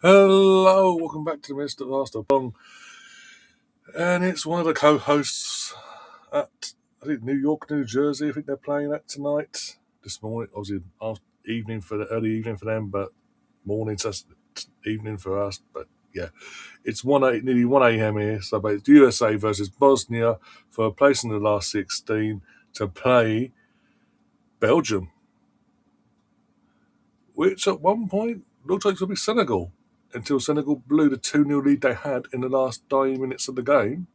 Hello, welcome back to Mr. Watchalong, and it's one of the co-hosts at New York, New Jersey. I think they're playing that tonight. This morning, obviously, early evening for them, but morning to evening for us. But yeah, it's nearly 1 a.m. here. So, but it's USA versus Bosnia for a place in the last 16 to play Belgium, which at one point looked like it would be Senegal until Senegal blew the 2-0 lead they had in the last 9 minutes of the game.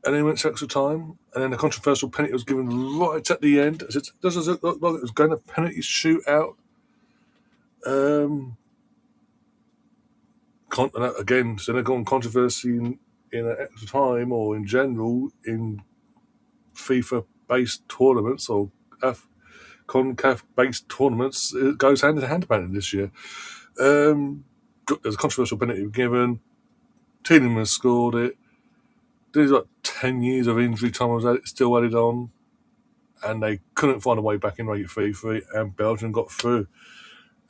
And then went to extra time, and then a controversial penalty was given right at the end. It does look like it was going to penalty shootout. Again, Senegal and controversy in an extra time or in general in FIFA-based tournaments or CONCACAF-based tournaments, it goes hand in hand apparently this year. There's a controversial penalty given. Tielemans scored it. There's like 10 years of injury time was still added on, and they couldn't find a way back in, make it 3-3, and Belgium got through.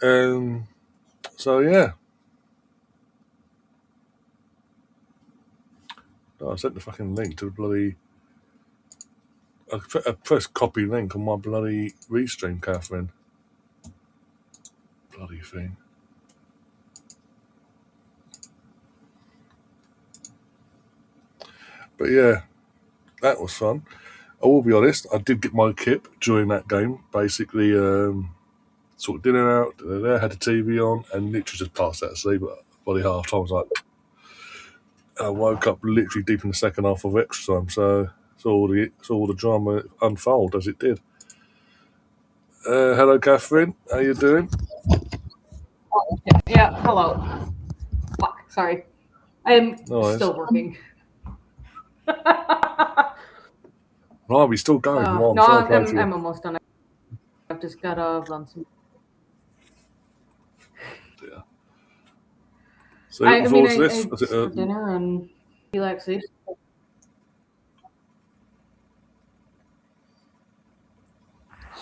So yeah, I sent the fucking link to the bloody. I pressed copy link on my bloody restream, Catherine. Bloody thing. But yeah, that was fun. I will be honest, I did get my kip during that game. Basically, sorted dinner out, had the TV on, and literally just passed out of sleep by the half time. I was like, I woke up literally deep in the second half of extra time, so saw all the drama unfold as it did. Hello, Catherine. How you doing? Yeah, hello. Fuck, sorry. I am still working. Right, we still going. No, I'm almost done. I've just got to run some. Yeah. So I mean, this? For dinner and relaxation.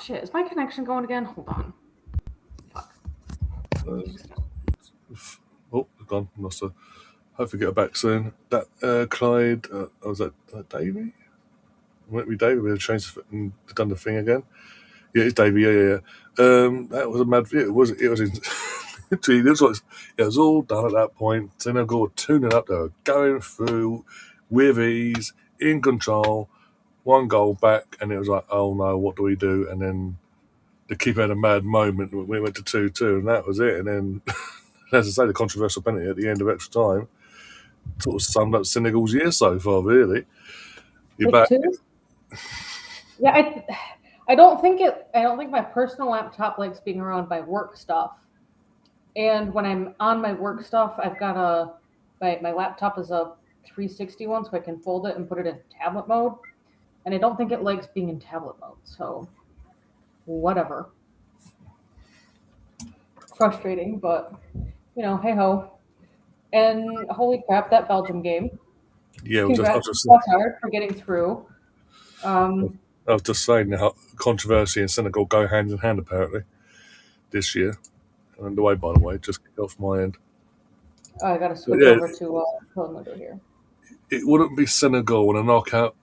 Shit, is my connection going again? Hold on. Fuck. Oh, gone. Must have. Hopefully get her back soon. That Clyde, was that Davey? Might be Davey. We changed and done the thing again. Yeah, it's Davey. Yeah. That was a mad. It was. It was. It was all done at that point. Senegal were 2-0 up. They were going through with ease, in control. One goal back, and it was like, oh no, what do we do? And then the keeper had a mad moment. We went to 2-2, and that was it. And then, as I say, the controversial penalty at the end of extra time sort of summed up Senegal's year so far, really. You're back. Yeah, I don't think my personal laptop likes being around my work stuff. And when I'm on my work stuff, I've got my laptop is a 360 one, so I can fold it and put it in tablet mode. And I don't think it likes being in tablet mode, so whatever. Frustrating, but hey ho. And holy crap, that Belgium game. Yeah, congrats to hard for getting through. I was just saying how controversy and Senegal go hand in hand apparently this year. And underway, by the way, just kicked off my end. I got to switch over to Pilgrim here. It wouldn't be Senegal in a knockout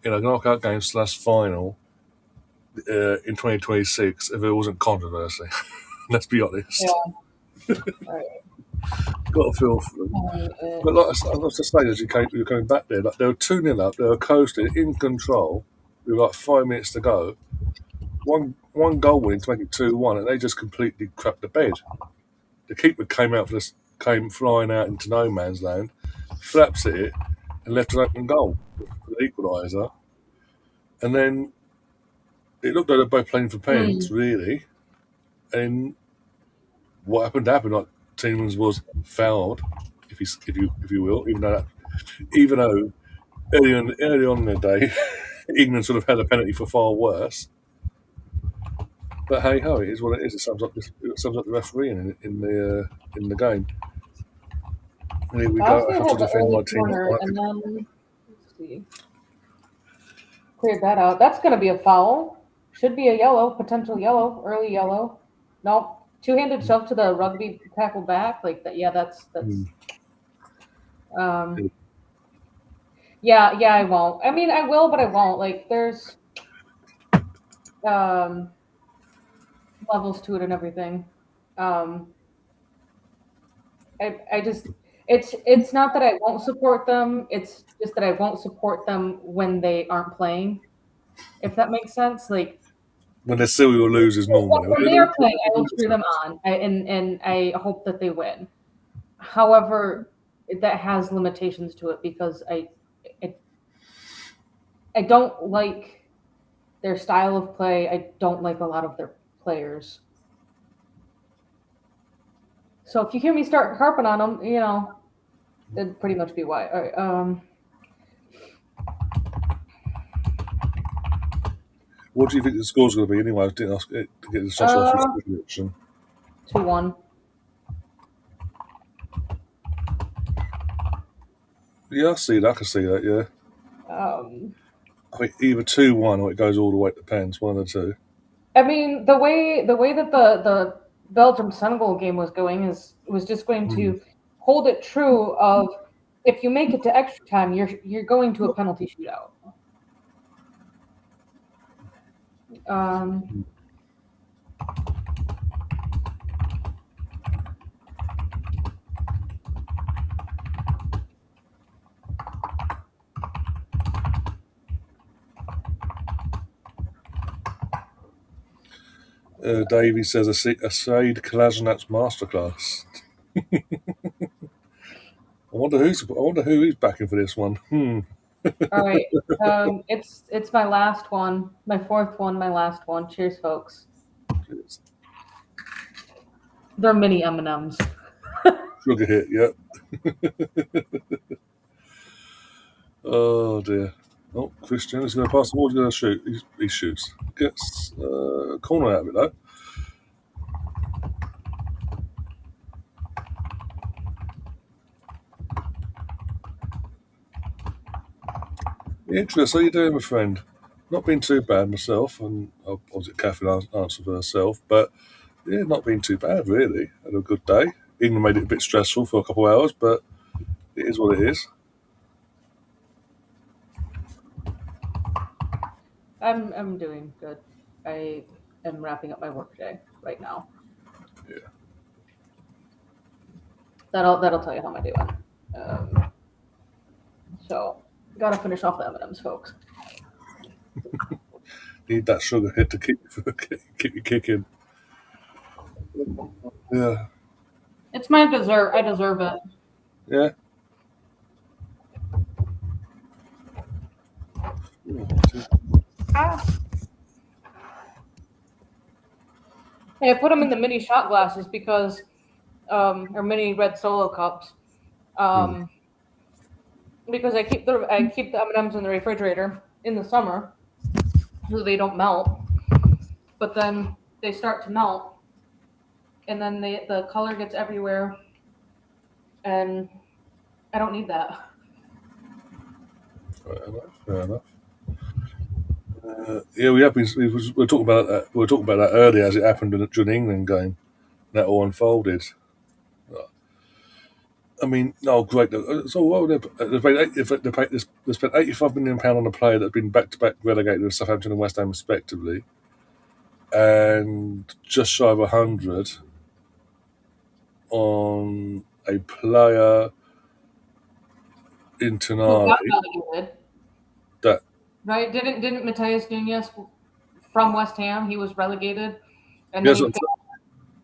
game / final in 2026 if it wasn't controversy. Let's be honest. Yeah. Right. Got to feel for them. But like I was just saying, as you were coming back there, like they were 2-0 up, they were coasting, in control, with like 5 minutes to go. One goal win to make it 2-1, and they just completely crapped the bed. The keeper came flying out into no man's land, flaps at it, and left an open goal for the equaliser. And then it looked like they were both playing for pens, really. And what happened? Like Tielemans was fouled, if you will, even though early on in the day, England sort of had a penalty for far worse. But hey ho, it is what it is. It sums up the refereeing in the game. And here we go. I have to defend my team. And then let's see. Cleared that out. That's going to be a foul. Should be a yellow, potential yellow, early yellow. Nope. two-handed shove to the rugby tackle back, like that. Yeah, that's. Mm. Um, yeah, I won't. I mean, I will, but I won't. Like, there's um, levels to it and everything. Um, I just it's not that I won't support them. It's just that I won't support them when they aren't playing. If that makes sense. Like When they're silly or lose is normal. when they are playing, I will cheer them on, and I hope that they win. However, that has limitations to it because I, I don't like their style of play. I don't like a lot of their players. So if you hear me start harping on them, that'd pretty much be why. All right. What do you think the score's going to be anyway? I didn't ask it to get such a Uh, prediction. 2-1. Yeah, I see that. I can see that. Yeah, Um, I think either 2-1 or it goes all the way to pens. One of the two. I mean, the way that the Belgium Senegal game was going was just going Mm. to hold it true of if you make it to extra time, you're going to a penalty shootout. Um, Davey says a Said Kalashnak's masterclass. I wonder who he's backing for this one. all right, it's my last one, my fourth one, my last one. Cheers, folks. They're mini M&Ms. Sugar hit. Yep. Oh dear. Oh, Christian is going to pass the ball. He's going to shoot. He shoots. Gets corner out of it though. Interesting. How you doing, my friend? Not been too bad myself, and obviously Catherine answered for herself, but yeah, not been too bad really. Had a good day. Even made it a bit stressful for a couple of hours, but it is what it is. I'm doing good. I am wrapping up my work day right now. Yeah. That'll tell you how I'm doing. Um, so gotta finish off the M&Ms, folks. Need that sugar hit to keep you kicking. Yeah. It's my dessert. I deserve it. Yeah. Ah. Hey, I put them in the mini shot glasses because, or mini red solo cups, Hmm. because I keep the M&Ms in the refrigerator in the summer so they don't melt. But then they start to melt, and then the color gets everywhere, and I don't need that. Fair enough. Fair enough. Yeah, we have been. We were talking about that. We were talking about that earlier as it happened during the England game. That all unfolded. I mean, no, great. So what would they paid? They spent £85 million on a player that's been back-to-back relegated with Southampton and West Ham respectively, and just shy of 100 on a player in Who Tonali got relegated, that. right? Didn't Matthias Nunez from West Ham? He was relegated, and Yeah, then you.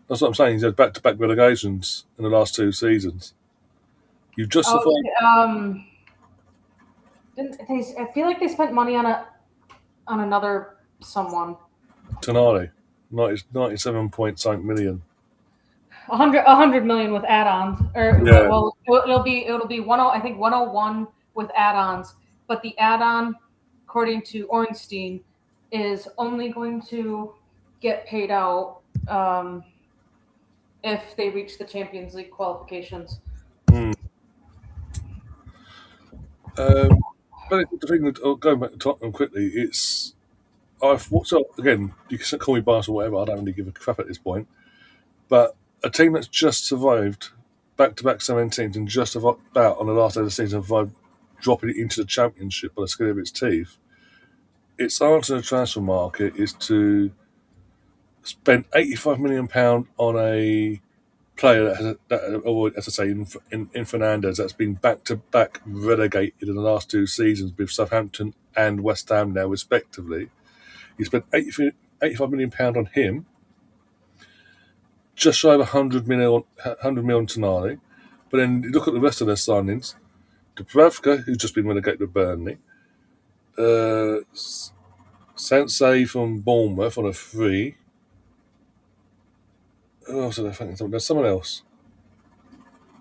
that's what I'm saying. He's had back-to-back relegations in the last two seasons. You Oh, justified didn't they? I feel like they spent money on another someone. Tonali, 97 point something million. 100 million with add-ons, or Yeah, well, it'll be 10. I think 101 with add-ons, but the add-on, according to Ornstein, is only going to get paid out if they reach the Champions League qualifications. mm. But the thing that going back to Tottenham quickly, it's so again. You can call me biased or whatever. I don't really give a crap at this point. But a team that's just survived back-to-back 17s and just about on the last day of the season survived dropping it into the championship by the skin of its teeth. Its answer to the transfer market is to spend £85 million on a player as I say, in Fernandez, that's been back-to-back relegated in the last 2 seasons with Southampton and West Ham now, respectively. You spent £85 million on him, just shy of 100 million on Tonali. But then you look at the rest of their signings. Dubravka, who's just been relegated to Burnley. Sensei from Bournemouth on a free. Who else did I think? There's someone else.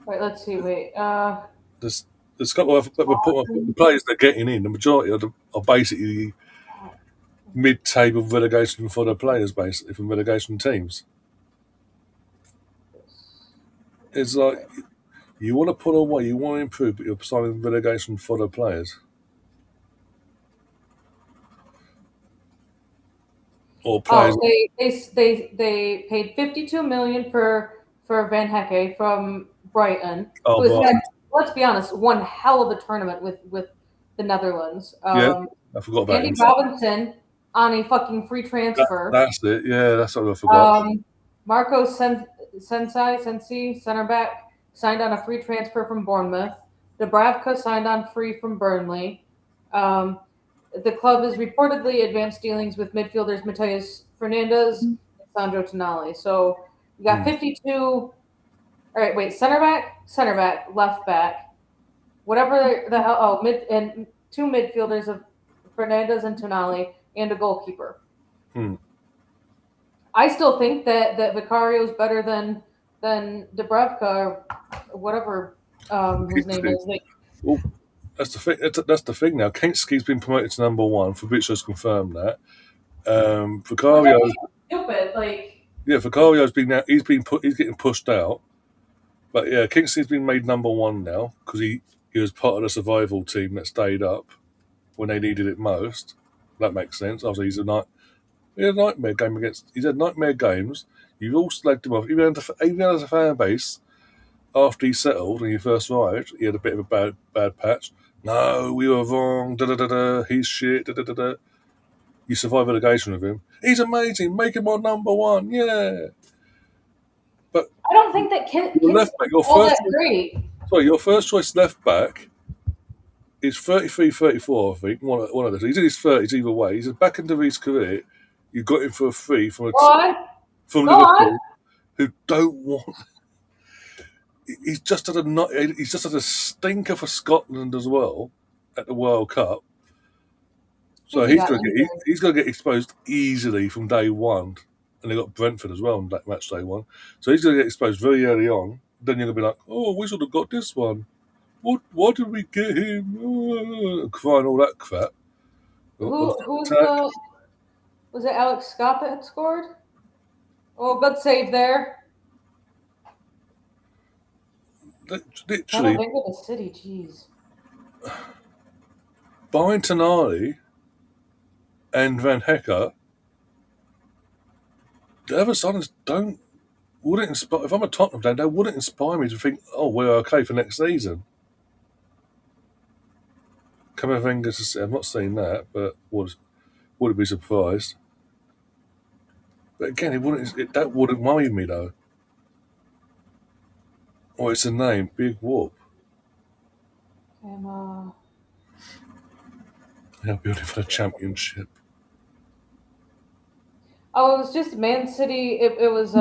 Wait, let's see. Wait. There's a couple of the players they're getting in. The majority are basically mid-table relegation for the players, basically from relegation teams. It's like you want to put away, you want to improve, but you're signing relegation for the players. Or players. They paid 52 million for Van Hecke from Brighton. Oh, Who Brighton. let's be honest, one hell of a tournament with the Netherlands. Yeah, I forgot about Andy him. Robinson on a fucking free transfer. That's it. Yeah, that's what I forgot. Marco Sensi, center back, signed on a free transfer from Bournemouth. Dubravka signed on free from Burnley. The club has reportedly advanced dealings with midfielders Mateus Fernandez and Sandro Tonali. So you got 52. All right, wait, center back, left back, whatever the hell. Oh, and 2 midfielders of Fernandez and Tonali, and a goalkeeper. I still think that Vicario is better than Dubravka or whatever his name is. Well, that's the thing. That's the thing now. Kinski's been promoted to number 1. Fabrizio's confirmed that. Vicario. Stupid, Yeah, Vicario's been now. He's getting pushed out. But yeah, Kingsley's been made number 1 now because he was part of the survival team that stayed up when they needed it most. That makes sense. Obviously, he had a nightmare game against. He's had nightmare games. You've all slagged him off, even as a fan base. After he settled when he first arrived, he had a bit of a bad patch. No, we were wrong. Da da da da. He's shit. Da da da da. You survive relegation with him. He's amazing. Make him our number 1. Yeah. But I don't think that your left back, your first choice left back is 33, 34, I think. One of those. He's in his 30s either way. He's back into his career. You got him for a free from Liverpool, who don't want. He's just had a stinker for Scotland as well at the World Cup. So he's going to get exposed easily from day 1. And they got Brentford as well on that match day 1. So he's going to get exposed very early on. Then you're going to be like, oh, we should have got this one. Why did we get him? Crying all that crap. Was it Alex Scott that had scored? Oh, good save there. Literally. The city, jeez. Buying Tonali and Van Hecke, the other signings wouldn't inspire. If I'm a Tottenham fan, they wouldn't inspire me to think, oh, we're okay for next season. Camavinga, I'm not saying that, but would be surprised. But again, that wouldn't worry me though. Oh, it's a name, Big Whoop. They're building for the championship. Oh, it was just Man City. It was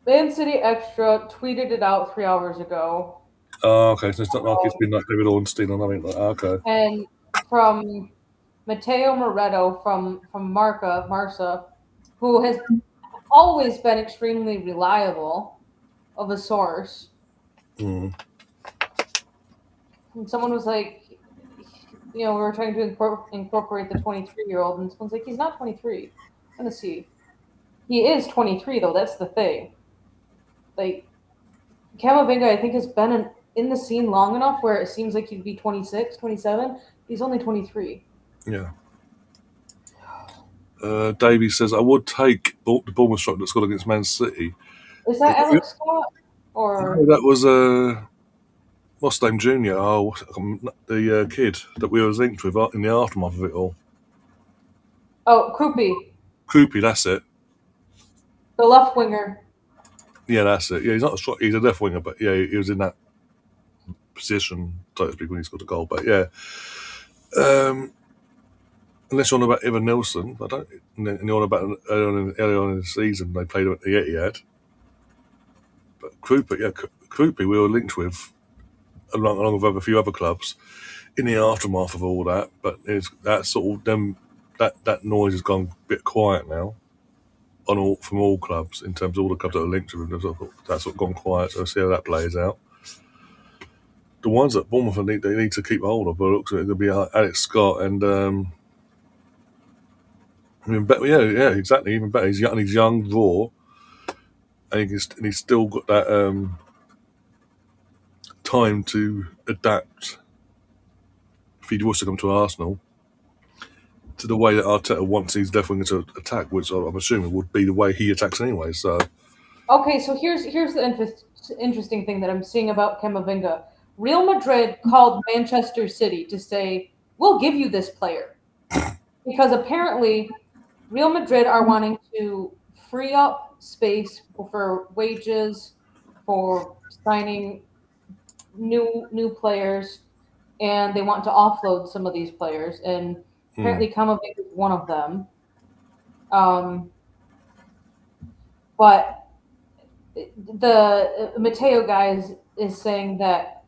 Man City Extra tweeted it out 3 hours ago. Oh, okay. So it's not like it's been like David Ornstein or nothing like that. Okay. And from Matteo Moretto from Marsa, who has always been extremely reliable of a source. And someone was like, we were trying to incorporate the 23-year-old, and someone's like, he's not 23. I'm going to see. He is 23, though. That's the thing. Camavinga, I think, has been in the scene long enough where it seems like he'd be 26, 27. He's only 23. Yeah. Davey says, I would take the Bournemouth shot that scored against Man City. Is that Alex Scott No, or? that was what's his name, Junior? Oh, the kid that we were linked with in the aftermath of it all. Oh, Krupi, Croupy, that's it. the left winger. Yeah, that's it. Yeah, he's not a strike. He's a left winger, but yeah, he was in that position, so to speak, when he scored the goal. But yeah, um, unless you're on about Evan Nilsson, I don't. And you're on about early on in the season they played at the Etihad. But Croupy, yeah, Croupy, we were linked with along with a few other clubs in the aftermath of all that. But it's that sort of them that noise has gone a bit quiet now on all from all clubs in terms of all the clubs that are linked to them. That's sort of gone quiet. So we'll see how that plays out. The ones that Bournemouth they need to keep hold of, but it looks like it'll be Alex Scott and yeah, exactly. Even better, he's young, raw, and he's still got that time to adapt if he was to come to Arsenal to the way that Arteta wants his left winger to attack, which I'm assuming would be the way he attacks anyway. So Okay, so here's the interesting thing that I'm seeing about Camavinga. Real Madrid called Manchester City to say, "We'll give you this player," because apparently Real Madrid are wanting to free up space for wages, for signing new players, and they want to offload some of these players. And hmm. apparently, Camavinga is one of them. Um, but the Mateo guy is saying that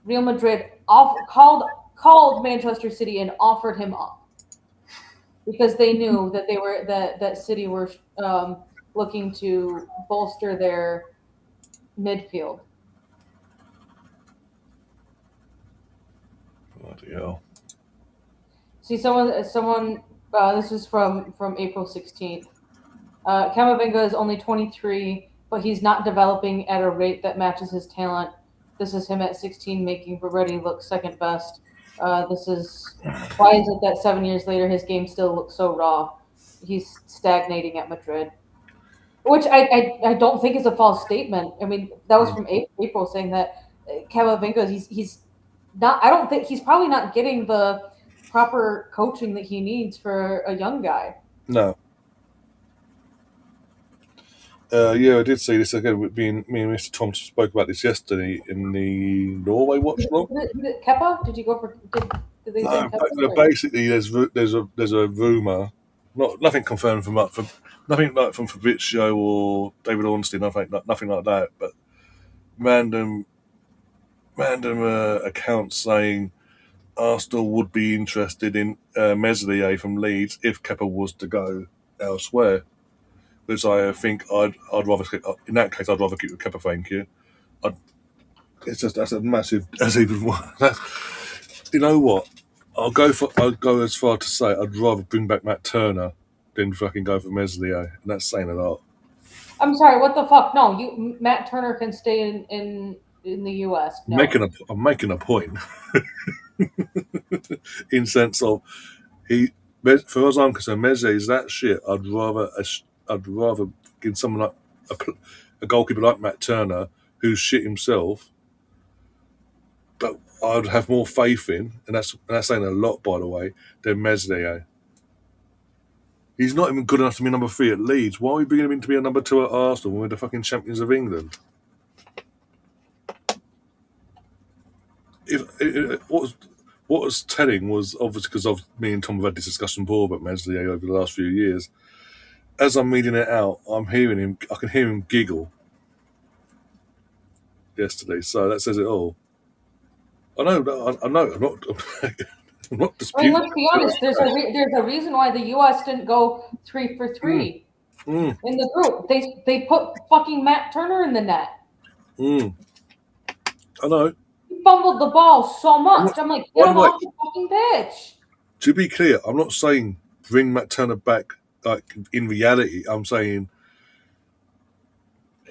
Real Madrid called Manchester City and offered him up because they knew that that City were looking to bolster their midfield. Bloody hell. See, someone. This is from April 16th. Camavinga is only 23, but he's not developing at a rate that matches his talent. This is him at 16 making Verratti look second best. This is why is it that 7 years later his game still looks so raw? He's stagnating at Madrid, which I don't think is a false statement. I mean, that was Hmm. from April saying that Camavinga he's not. I don't think he's probably not getting the proper coaching that he needs for a young guy. No. Yeah, I did see this again. Me and Mr. Tom spoke about this yesterday in the Norway Watchalong. Kepa? Did you go for? Did they say No, Kepa? basically, there's a rumor, nothing confirmed from nothing like from Fabrizio or David Ornstein, nothing like that, but random accounts saying Arsenal would be interested in Meslier from Leeds if Kepa was to go elsewhere. Which I think I'd rather in that case I'd rather keep with Kepa. Thank you. I'd, it's just that's a massive. That's even more. You know what? I'll go as far to say I'd rather bring back Matt Turner than fucking go for Meslier, and that's saying a lot. I'm sorry. What the fuck? No, Matt Turner can stay in the U.S. No. I'm making a point in sense of he. For as I'm concerned, Meslier is that shit. I'd rather give someone like a goalkeeper like Matt Turner who's shit himself, but I'd have more faith in, and that's saying a lot, by the way, than Meslier. He's not even good enough to be number 3 at Leeds. Why are we bringing him in to be a number 2 at Arsenal when we're the fucking champions of England? What was telling was obviously because of me and Tom have had this discussion before about Meslier over the last few years. As I'm reading it out, I can hear him giggle yesterday. So that says it all. I know. I'm not. I'm not I mean, disputing. let's be honest. There's a reason why the U.S. didn't go 3 for 3 Mm, in the group. They put fucking Matt Turner in the net. mm. I know. He fumbled the ball so much. I'm like, get By the him way, off the fucking pitch. to be clear, I'm not saying bring Matt Turner back. Like in reality, I'm saying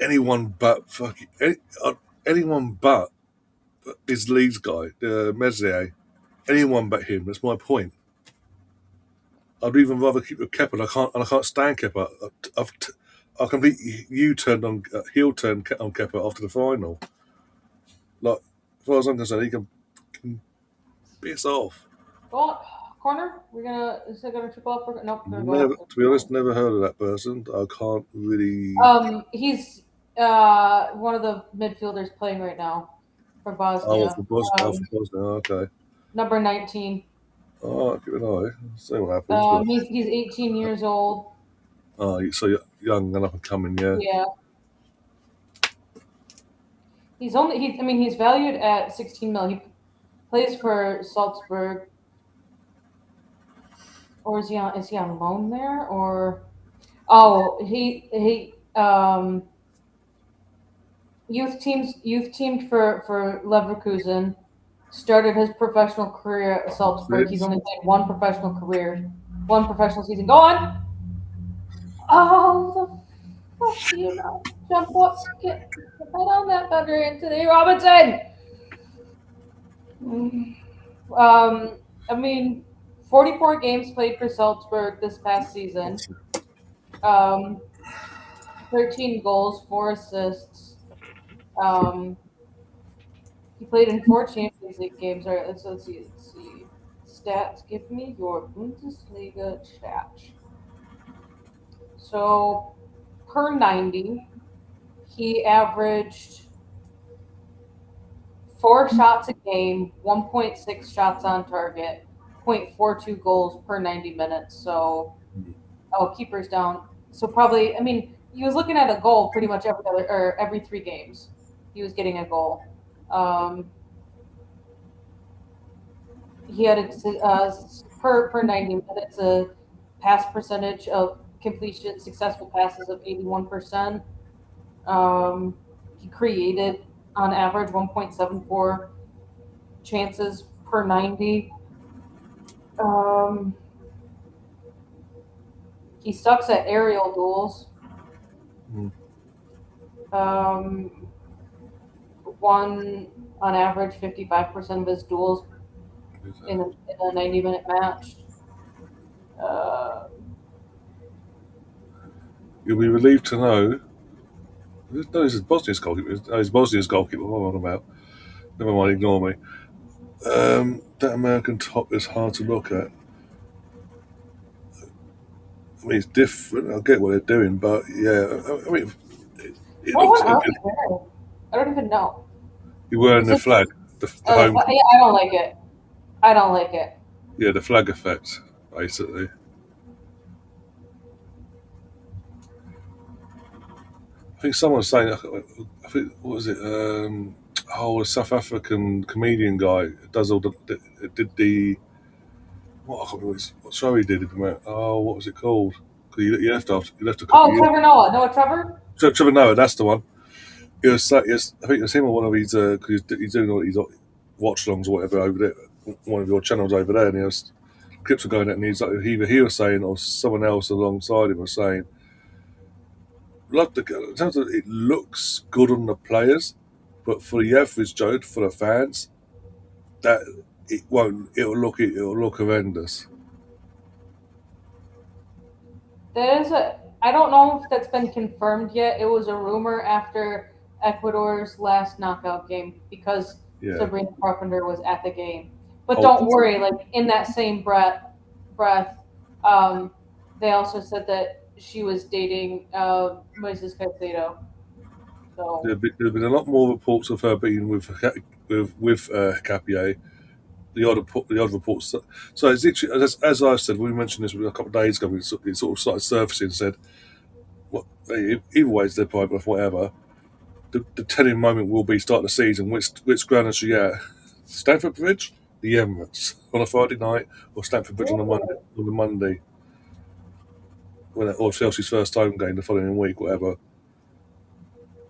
anyone but anyone but his Leeds guy, Meslier. Anyone but him. That's my point. I'd even rather keep with Kepa. And I can't stand Kepa. I completely U-turned on heel turn on Kepa after the final. Like, as far as I'm concerned, can piss off. Go on, corner. Is it gonna trip off? Nope, we're gonna go Never, after. to be honest, never heard of that person. I can't really. He's one of the midfielders playing right now for Oh, Bosnia. For Um, Bosnia. Okay. number 19. Oh, I'll keep an eye. See what happens. But He's 18 years old. so young and up and coming. Yeah. Yeah, I mean, he's valued at 16 mil. He plays for Salzburg, or is he on loan there? Or oh, he youth teamed for Leverkusen. Started his professional career at Salzburg. He's only played one professional season. Go on. Oh, the fuck do you not jump up? Get on that better, Anthony Robinson. I mean, 44 games played for Salzburg this past season. 13 goals, 4 assists. Um, he played in 4 Champions League games. All right, let's see. Let's see. Stats. Give me your Bundesliga stats. So, per 90, he averaged 4 shots a game, 1.6 shots on target, 0.42 goals per 90 minutes. So, oh, keepers down. So probably, I mean, he was looking at a goal pretty much every 3 games. He was getting a goal. He had per 90 minutes a pass percentage of completion successful passes of 81%. He created on average 1.74 chances per 90. He sucks at aerial duels. Won on average 55% of his duels in a 90-minute match. You'll be relieved to know. No, this is Bosnia's goalkeeper. No, it's Bosnia's goalkeeper. What am I on about? Never mind, ignore me. That American top is hard to look at. I mean, it's different. I get what they're doing, but yeah, I mean, it What looks one like are we wearing? I don't even know. you're wearing Is the it? flag, the home, Yeah, I don't like it. I don't like it. yeah, the flag effect, basically. I think someone was saying, I think, what was it? A South African comedian guy does all did the what? I can't remember what show he did. Oh, what was it called? 'Cause you left a couple of Oh, years. Trevor Noah. Noah Trevor? Trevor Noah, that's the one. I think it was him or one of his because he's doing all these watchalongs or whatever over there, one of your channels over there, and he was clips were going out, and he's like either he was saying or someone else alongside him was saying, "Love the in terms of it looks good on the players, but for the average Joe, for the fans, that it won't. It'll look horrendous." I don't know if that's been confirmed yet. It was a rumor after Ecuador's last knockout game because Yeah. Sabrina Carpenter was at the game. But Oh, don't worry, like in that same breath, um, they also said that she was dating Moises Caicedo. So there've been a lot more reports of her being with Capier. The odd reports. So it's literally, as I said, we mentioned this a couple of days ago. It sort of started surfacing and said, "What? Either way, it's their private, whatever." The telling moment will be start the season. Which ground is she at? Stamford Bridge, the Emirates on a Friday night, or Stamford Bridge on a Monday? On the Monday, or Chelsea's first home game the following week, whatever.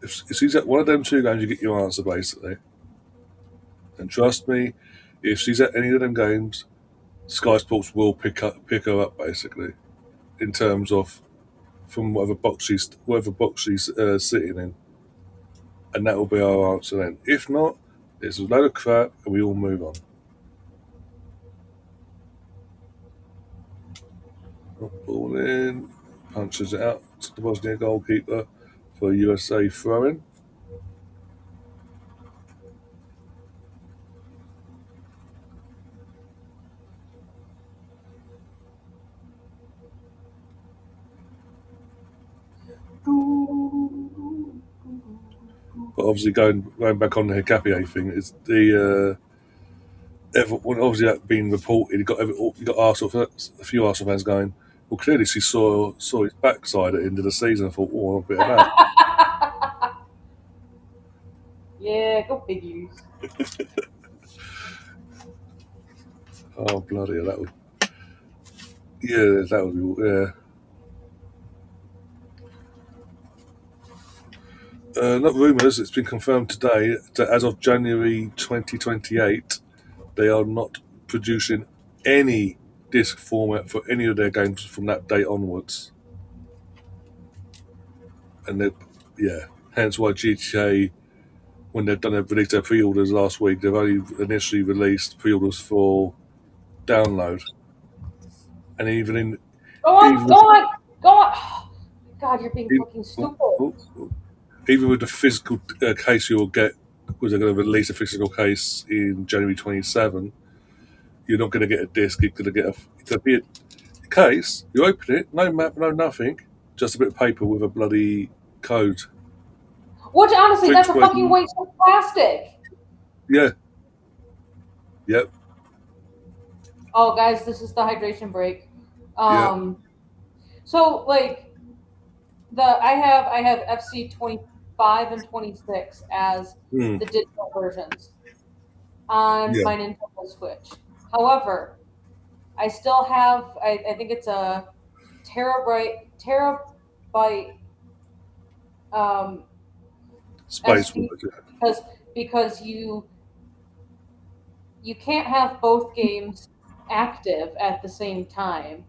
If she's at one of them two games, you get your answer basically. And trust me, if she's at any of them games, Sky Sports will pick her up basically in terms of from whatever box she's sitting in, and that will be our answer then. If not, it's a load of crap, and we all move on. Ball in, punches it out to the Bosnia goalkeeper for USA throw-in. But obviously, going back on the Hikapié thing, is the when obviously that being reported, you got Arsenal, a few Arsenal fans going, well, clearly she saw his backside at the end of the season and thought, oh, a bit of that. Yeah, go figures. Oh, bloody hell, that would, yeah, that would be, yeah. Not rumours, it's been confirmed today that as of January 2028, they are not producing any disc format for any of their games from that date onwards. And they, yeah, hence why GTA, when they've released their pre-orders last week, they've only initially released pre-orders for download, and Go on, even go on, go on. God, you're being even, fucking oh, stupid. oh, oh, even with the physical case you'll get, because they're going to release a physical case in January 27, you're not going to get a disc. You're going to get it's a bit case. You open it, no map, no nothing, just a bit of paper with a bloody code. Which honestly, Drinks that's a ready. fucking waste of plastic. Yeah, yep, Oh, guys, this is the hydration break. yeah. So like I have FC 25 and 26 as Mm, the digital versions on yeah. my Nintendo Switch. However, I still have I think it's a terabyte um, Space SD work. Yeah. because because you can't have both games active at the same time.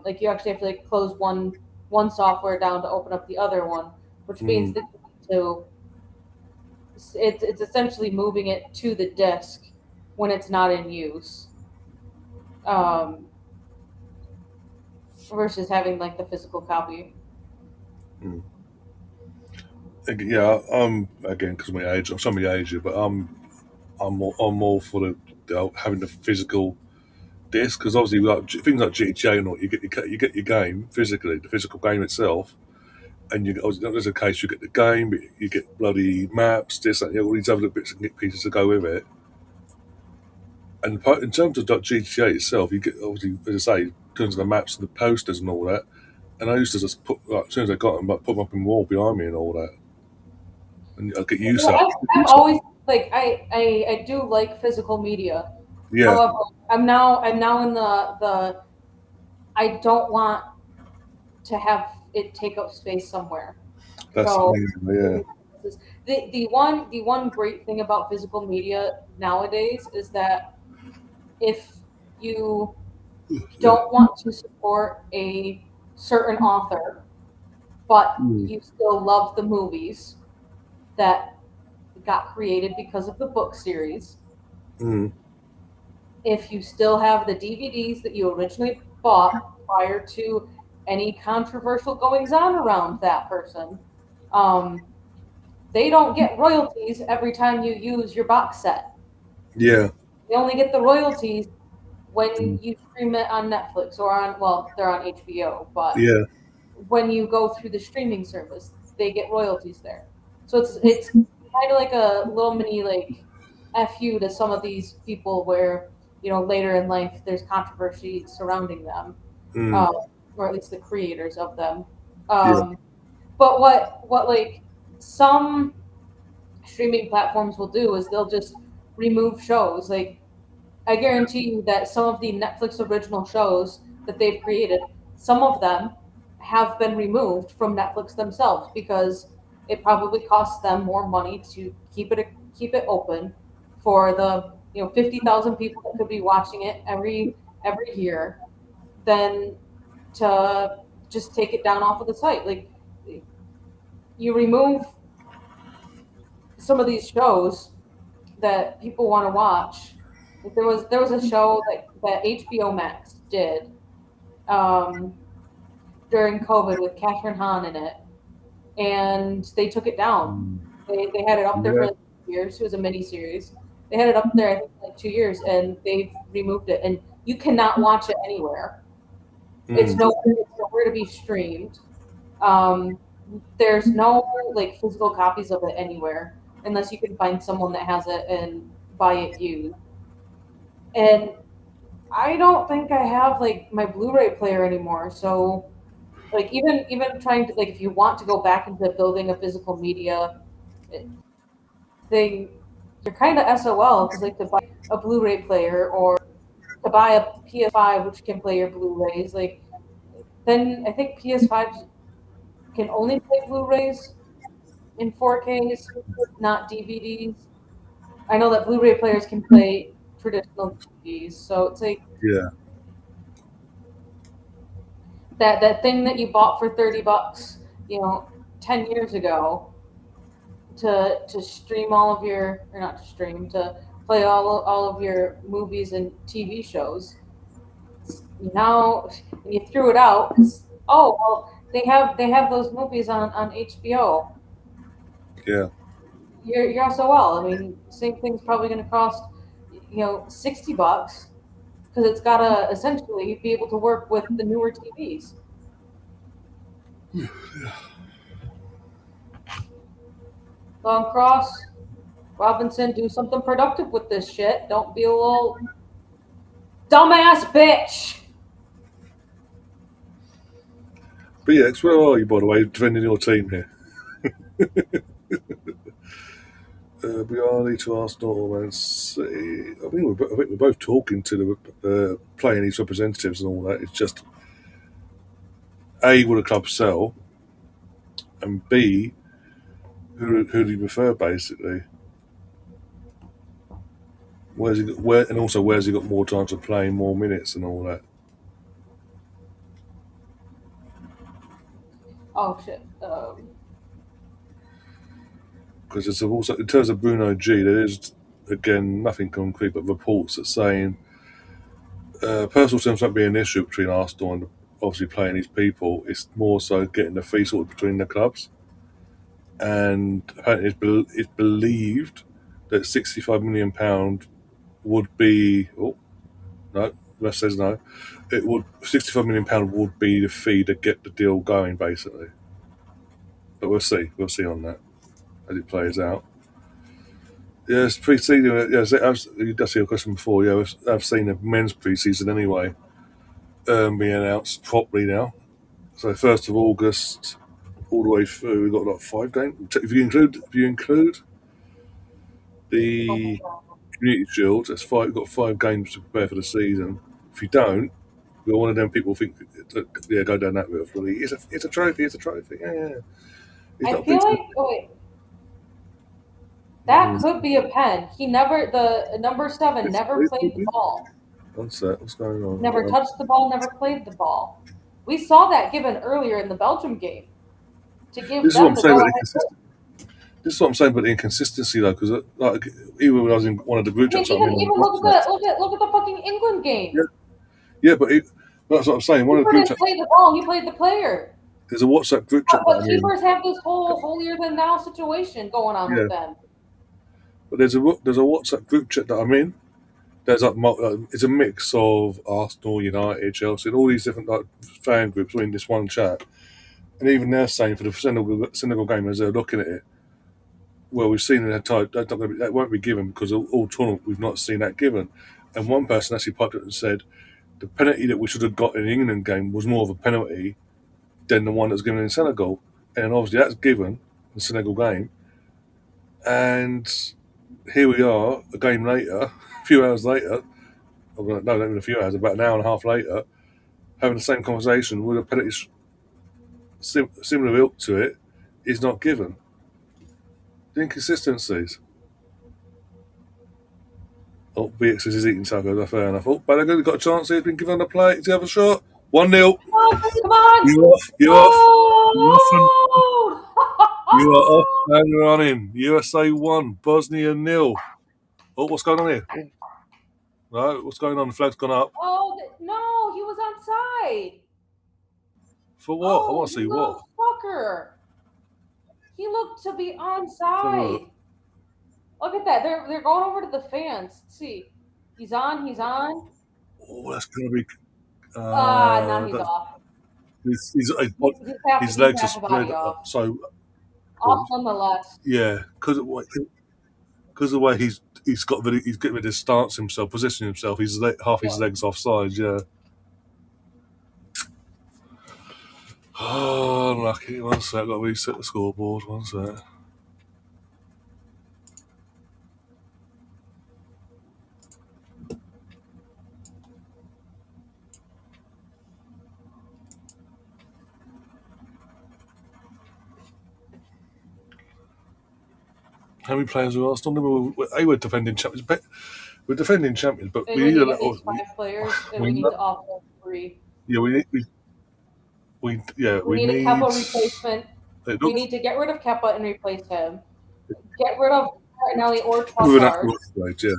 Like you actually have to like close one software down to open up the other one, which means Mm, that to it's essentially moving it to the disk when it's not in use, um, versus having like the physical copy. mm. Yeah, I'm again because of my age. I'm some of my age, but I'm all for having the physical disc because obviously like things like GTA and all, you get your game physically, the physical game itself, and you obviously there's a case you get the game, but you get bloody maps, this, and all these other bits and pieces to go with it. And in terms of like, GTA itself, you get obviously as I say, in terms of the maps and the posters and all that. And I used to just put like, as soon as I got them, like, put them up in the wall behind me and all that, and I get used Well, to it. I've always like I do like physical media. Yeah, However, I'm now in the I don't want to have it take up space somewhere. that's So yeah. the one great thing about physical media nowadays is that if you Yeah. don't want to support a certain author, but Mm, you still love the movies that got created because of the book series, mm, if you still have the DVDs that you originally bought prior to any controversial goings on around that person, um, they don't get royalties every time you use your box set. yeah. They only get the royalties when Mm, you stream it on Netflix or on, well, they're on HBO, but yeah. when you go through the streaming service, they get royalties there. So it's kind of like a little mini like fu to some of these people where later in life there's controversy surrounding them, Mm, um, or at least the creators of them. yeah. Um, but what like some streaming platforms will do is they'll just remove shows. Like I guarantee you that some of the Netflix original shows that they've created, some of them have been removed from Netflix themselves because it probably costs them more money to keep it open for the 50,000 people that could be watching it every year than to just take it down off of the site. Like you remove some of these shows that people want to watch. Like there was a show that HBO Max did. during COVID with Catherine Hahn in it, and they took it down. They had it up there for Yeah. like 2 years. It was a mini series. They had it up there, I think, for like 2 years, and they've removed it, and you cannot watch it anywhere. It's Mm. nowhere to be streamed. Um, there's no like physical copies of it anywhere unless you can find someone that has it and buy it used. And I don't think I have like my Blu-ray player anymore. So like even trying to like if you want to go back into building a physical media thing, you're kind of SOL because like to buy a Blu-ray player or to buy a PS5 which can play your Blu-rays, like then I think PS5s can only play Blu-rays in 4Ks, not DVDs. I know that Blu-ray players can play traditional DVDs, so it's like Yeah. that thing that you bought for $30, 10 years ago to stream all of your or not to stream to play all of your movies and TV shows. Now you threw it out because oh well they have those movies on HBO. Yeah. You're also well. I mean, same thing's probably going to cost $60 because it's got to essentially be able to work with the newer TVs. Long Cross, Robinson, do something productive with this shit. Don't be a little dumbass bitch. But yeah, where are you, by the way, defending your team here? We are need to Arsenal and see. I think we're both talking to the playing these representatives and all that. It's just A, would a club sell, and B, who do you prefer, basically? Where's he got, and also where's he got more time to play, more minutes, and all that? Oh shit. Because there's also in terms of Bruno G, there is again nothing concrete, but reports that saying personal terms won't be an issue between Arsenal and obviously playing these people. It's more so getting the fee sorted between the clubs, and apparently it's believed that £65 million would be. Oh no, West says no. It would £65 million would be the fee to get the deal going, basically. But we'll see. We'll see on that as it plays out. Yes, pre-season. Yes, that's your question before. Yeah, I've seen the men's pre-season anyway being announced properly now. So 1st of August, all the way through, we've got like 5 games. If you include the Community Shield, that's five. We've got 5 games to prepare for the season. If you don't, you're one of them people think, yeah, go down that route. Really, it's a trophy. It's a trophy. Yeah, yeah. It's I not a big. feel like wait, that Mm. could be a pen. The number 7 never played the ball. What's that? What's going on? Never touched the ball, never played the ball. We saw that given earlier in the Belgium game to give This is what them I'm the saying go about ahead. inconsistency. This is what I'm saying about the inconsistency, though, because like even when I was in one of the group I mean, chats I'm in on even WhatsApp, look at the fucking England yeah, game. yeah, that's what I'm saying. One of the Keeper group didn't chats, play the ball; he played the player. there's a WhatsApp group chat that But I'm in. keepers have this whole holier than thou situation going on Yeah, with them. but there's a WhatsApp group chat that I'm in. There's it's a mix of Arsenal, United, Chelsea, and all these different like fan groups are in this one chat. And even they're saying for the Senegal game as they're looking at it, well, we've seen that that won't be given because all tournament we've not seen that given. And one person actually piped up and said the penalty that we should have got in the England game was more of a penalty than the one that was given in Senegal. And obviously that's given in the Senegal game. And here we are, a game later, a few hours later, no, not even a few hours, about an hour and a half later, having the same conversation with a penalty similar ilk to it is not given. The inconsistencies. Oh, BX is eating tacos, fair enough. Oh, Balogun got a chance, he's been given a play. Does he have a shot? 1-0. Come on! You off, you off. You off and you are off Oh! and running. USA 1, Bosnia 0. Oh, what's going on here? Oh, no, what's going on? The flag's gone up. Oh no, he was on onside. For what? I Oh, want to you see what. little fucker. He looked to be Let's have a look. onside. Look at that. They're going over to the fans. Let's see. He's on. He's on. Oh, that's gonna be. Now he's That's off. his, his He's legs are half a body spread off. so. Off nonetheless. Yeah, because of the way he's getting rid of his stance himself, positioning himself. Half his Yeah. legs offside. Yeah. Oh, unlucky. One sec. Got to reset the scoreboard. One sec. How many players are Arsenal? We're defending champions. We're defending champions, but And we we need a need at little. least 5 players, and we We need know, to offload 3. yeah, We we need a need. Kepa replacement. It We looks need to get rid of Kepa and replace him. Get rid of Martinelli or with an Trossard upward stage, yeah,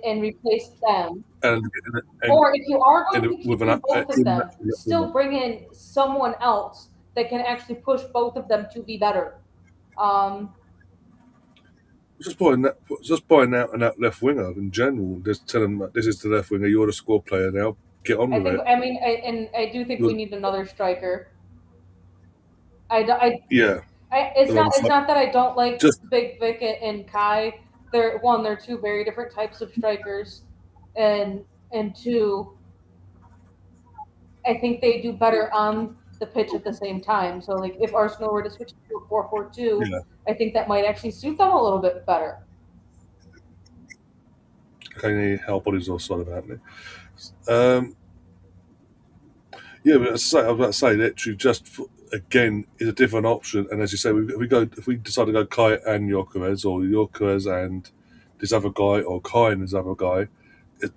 and replace them. and and, Or if you are going to and be with an keeping up. both of In, them, still bring in someone else that can actually push both of them to be better. Um, just buying out and out left winger in general. Just tell them that this is the left winger. You're the squad player now. Get on I with think. it. I mean, I do think we You're, need another striker. I, yeah, it's not. It's alongside not that I don't like just Big Vic and Kai. They're two very different types of strikers, and two, I think they do better on the pitch at the same time. So like if Arsenal were to switch to a 4-4-2, yeah. I think that might actually suit them a little bit better. Any help on his offside about me. Um, yeah, but I was about to say literally again is a different option. And as you say, if we decide to go Kai and Jokeres or Jokeres and this other guy or Kai and this other guy,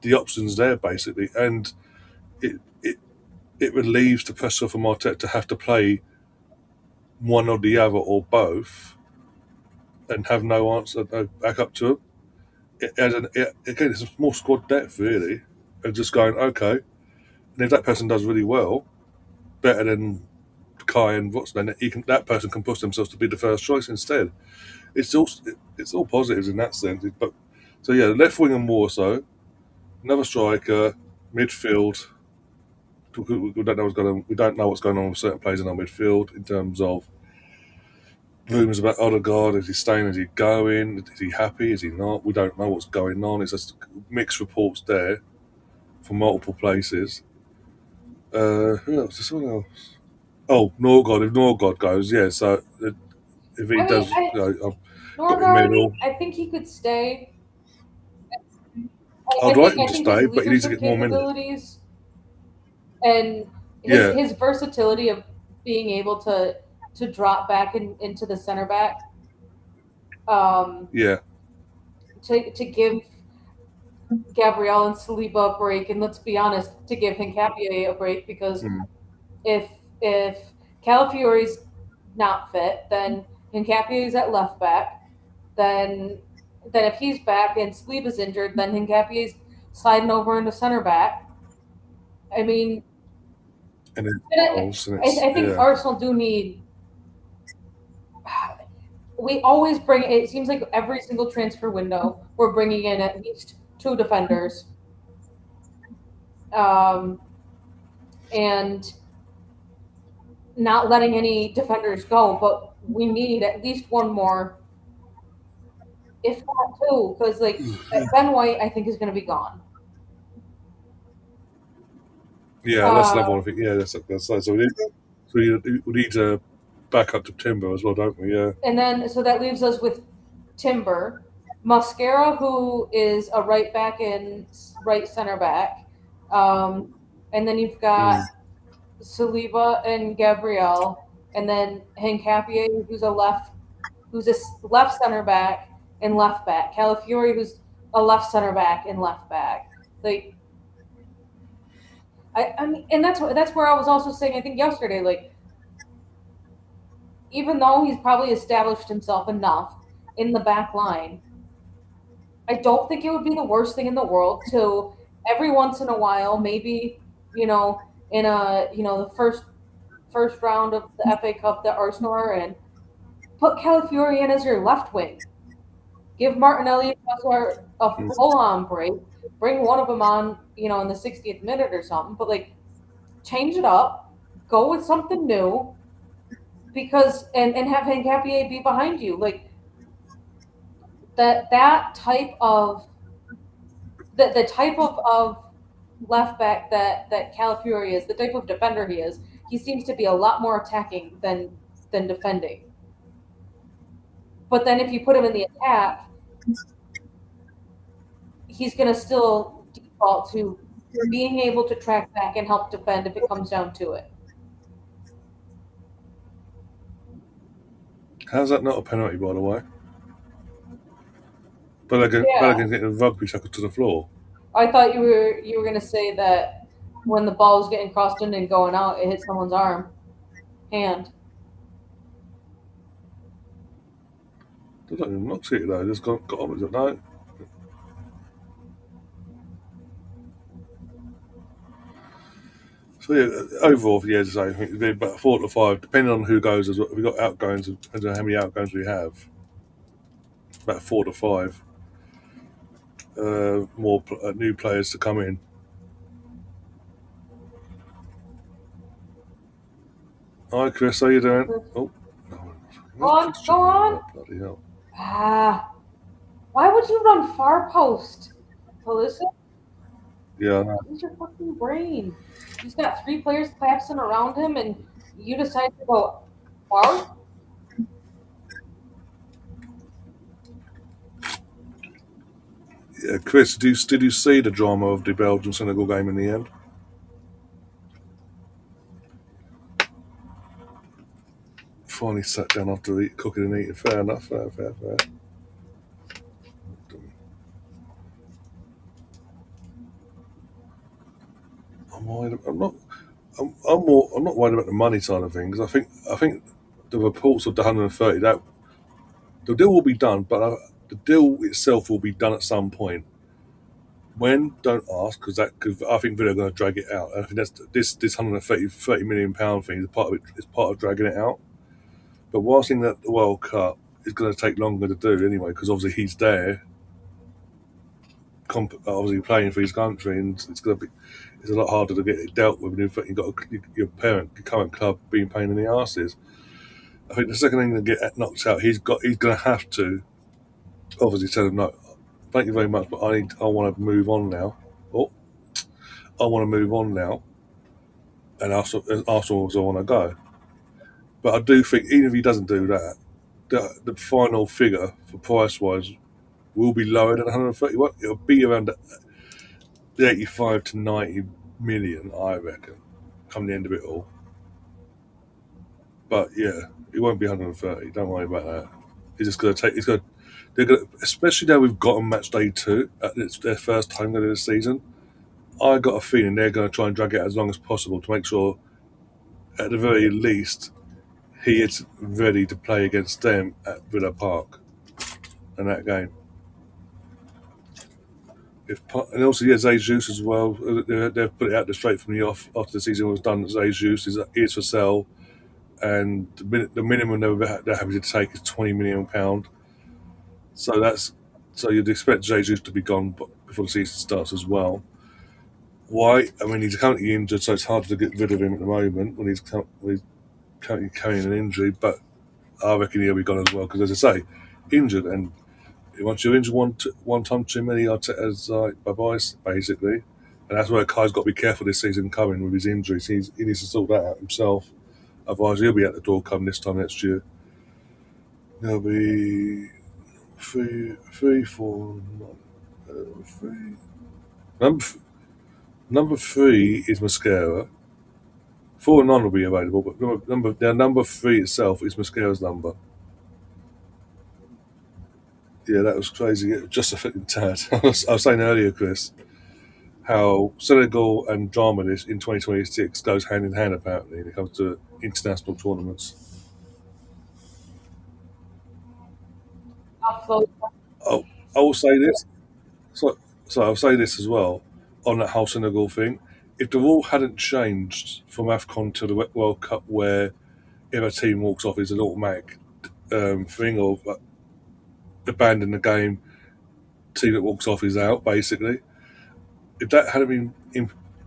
the options there basically, and it it it relieves the pressure for Martet to have to play one or the other or both and have no answer, no backup to him. Again, it's more squad depth really, and just going okay. And if that person does really well, better than Kai and what's then that person can push themselves to be the first choice instead. It's all positives in that sense. But so yeah, left wing and more so, another striker, midfield. We don't know what's going on with certain players in our midfield in terms of rumours about Odegaard. Is he staying? Is he going? Is he happy? Is he not? We don't know what's going on. It's just mixed reports there from multiple places. Who else? There's someone else. Oh, Norgod. If Norgod goes, yeah. So if he I mean, does, I've got him Norgard, middle. I think he could stay. I'd like him I to think his stay, but he needs to leadership get more minutes. capabilities and Yeah, his versatility of being able to drop back into the center back, um, yeah, to give Gabriel and Saliba a break, and let's be honest, to give Hincapié a break because mm, if if Calafiori's not fit, then Hincapié's at left back. Then if he's back and Saliba's injured, then Hincapié's sliding over into center back. I mean, and it I, rolls, and it's I think yeah, Arsenal do need. We always bring. It seems like every single transfer window, we're bringing in at least 2 defenders, um, and not letting any defenders go. But we need at least one more, if not two, because like Ben White, I think is going to be gone. yeah. That's another one. I think yeah, that's so we need to back up to Timber as well, don't we? Yeah, And then so that leaves us with Timber, Mascara, who is a right back and right center back, and then you've got mm. Saliba and Gabriel, and then Hincapié, who's a left center back and left back. Calafiori, who's a left center back and left back. Like, I mean, and that's where I was also saying. I think yesterday, like, even though he's probably established himself enough in the back line, I don't think it would be the worst thing in the world to every once in a while, maybe in the first round of the FA Cup that Arsenal are in. Put Calafiori in as your left wing. Give Martinelli a Mm. full on break. Bring one of them on, in the 60th minute or something. But like, change it up. Go with something new because and have Hincapié be behind you. Like that type of the type of left back that Calafiori is, the type of defender he is, he seems to be a lot more attacking than defending. But then if you put him in the attack, he's going to still default to being able to track back and help defend if it comes down to it. How's that not a penalty, by the way? Yeah, Balogun getting a rugby tackle to the floor. I thought you were going to say that when the ball was getting crossed in and going out, it hit someone's hand. They don't even not see it though. Just got on with it. No. So yeah, overall, yeah, as I say, I think it'd be about 4 to 5, depending on who goes. As well. We've got outgoings, depending on how many outgoings we have. About 4 to 5 more new players to come in. Hi, Chris, how you doing? Oh, no, Go where's on, Chris go jumping on. around? Bloody hell! Why would you run far post, Melissa? Yeah, I know. Use your fucking brain. He's got three players collapsing around him, and you decide to go far. Yeah, Chris, did you see the drama of the Belgian Senegal game in the end? Finally sat down after cooking and eating. Fair enough. Fair. I'm worried. I'm not. I'm more. I'm not worried about the money side of things. I think the reports of the 130 that the deal will be done, but the deal itself will be done at some point. When? Don't ask, because I think they're going to drag it out. I think that's this 130 million pound thing is part of it. Is part of dragging it out. But whilst in that the World Cup is going to take longer to do anyway, because obviously he's there, obviously playing for his country, and it's a lot harder to get it dealt with. And you've got your current club being pain in the arses. I think the second thing to get knocked out, he's going to have to obviously tell him no. Thank you very much, but I want to move on now. Oh, I want to move on now, and Arsenal also want to go. But I do think even if he doesn't do that, the final figure for price wise will be lower than 130. Well, it'll be around the 85 to 90 million, I reckon, come the end of it all. But yeah, it won't be 130. Don't worry about that. It's just going to take. It's going. They're going, especially now we've got on match day 2. It's their first time going to the season. I got a feeling they're going to try and drag it as long as possible to make sure, at the very least, he is ready to play against them at Villa Park in that game. And also, yeah, Jesus as well. They've put it out there straight from the off after the season was done. Jesus is for sale, and the minimum they're happy to take is £20 million. So so you'd expect Jesus to be gone before the season starts as well. Why? I mean, he's currently injured, so it's hard to get rid of him at the moment when he's currently carrying an injury. But I reckon he'll be gone as well because, as I say, injured, and once you're injured one time too many, as like bye byes basically. And that's where Kai's got to be careful this season coming with his injuries. He needs to sort that out himself. Otherwise, he'll be at the door come this time next year. There'll be three, four, three. Number, number 3 is Mascara. 4 and 9 will be available, but number 3 itself is Mascara's number. Yeah, that was crazy. Just a fitting tad. I was saying earlier, Chris, how Senegal and drama this in 2026 goes hand in hand apparently when it comes to international tournaments. Offload. Oh, I will say this. So, so I'll say this as well on that whole Senegal thing. if the rule hadn't changed from AFCON to the World Cup, where if a team walks off, it's an automatic thing of abandon the game, team that walks off is out, basically. If that had been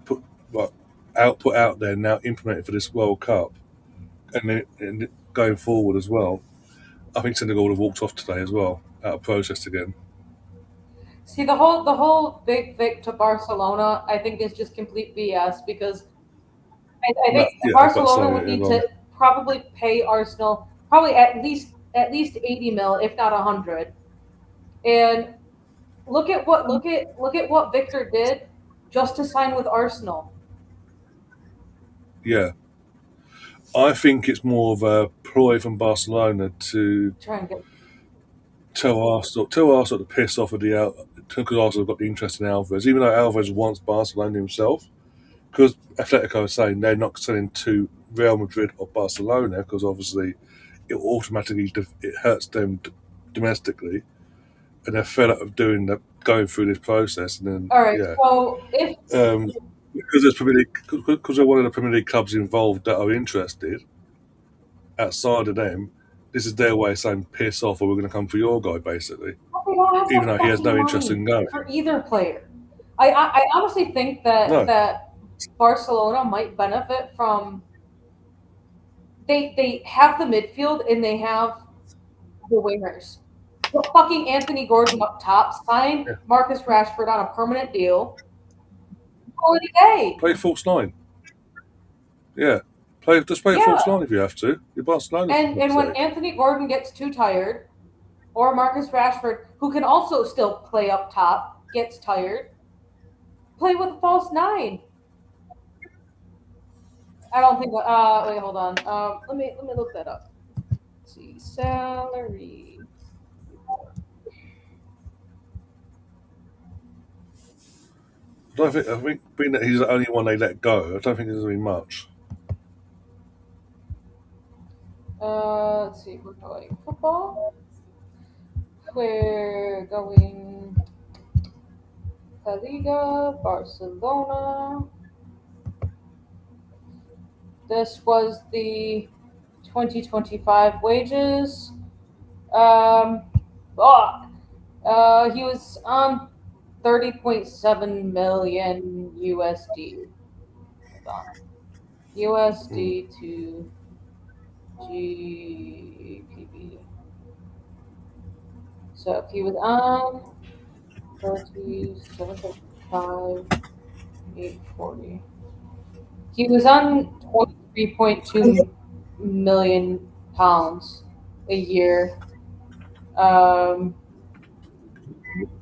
put, like, put out there now implemented for this World Cup, and going forward as well, I think Senegal would have walked off today as well out of protest again. See, the whole big Vic to Barcelona, I think is just complete BS because I No, think yeah, I was about to Barcelona say would it need wrong. to probably pay Arsenal probably at least 80 mil, if not 100. And look at what Victor did just to sign with Arsenal. Yeah, I think it's more of a ploy from Barcelona to Try and get tell Arsenal to piss off at the out because Arsenal have got the interest in Alvarez, even though Alvarez wants Barcelona himself. Because Atletico are saying they're not selling to Real Madrid or Barcelona because obviously it automatically it hurts them domestically, and they're fed up of going through this process. And then all right. yeah, So if um, because there's because they're one of the Premier League clubs involved that are interested. Outside of them, this is their way of saying piss off, or we're going to come for your guy, basically. they don't have Even the though he has fucking no interest money in going. for either player, I honestly think that No, Barcelona might benefit from they have the midfield and they have the wingers. Put fucking Anthony Gordon up top, sign yeah, Marcus Rashford on a permanent deal. Call it a day. play false nine. Yeah, play a false Yeah. nine if you have to. You're Barcelona for And God's when sake. Anthony Gordon gets too tired, or Marcus Rashford, who can also still play up top, gets tired, play with a false nine. I don't think. Wait, hold on. Let me look that up. Let's see, salary. I think being that he's the only one they let go, I don't think there's going to be much. Let's see. We're going football. We're going La Liga, Barcelona. This was the 2025 wages. Um, fuck. He was on 30.7 million USD. Hold on. Mm. USD to GPB. So if he was on 37.5, 840. He was on 23.2 million pounds a year. Um,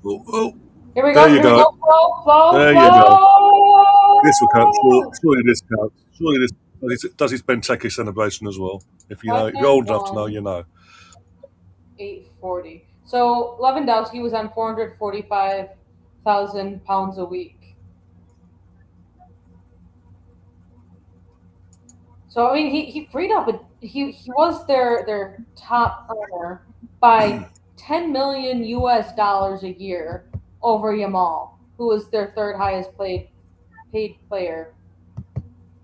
Oh, oh, here we there go. you Here we go. go. Flow, flow, There you go. This will count. flow. Surely this counts. Surely this does his Benteke celebration as well. If you're old enough to know, 591, you know. 840. So Lewandowski was on 445,000 pounds a week. So I mean, he freed up. He was their top earner by 10 million US dollars a year over Yamal, who was their third highest paid player.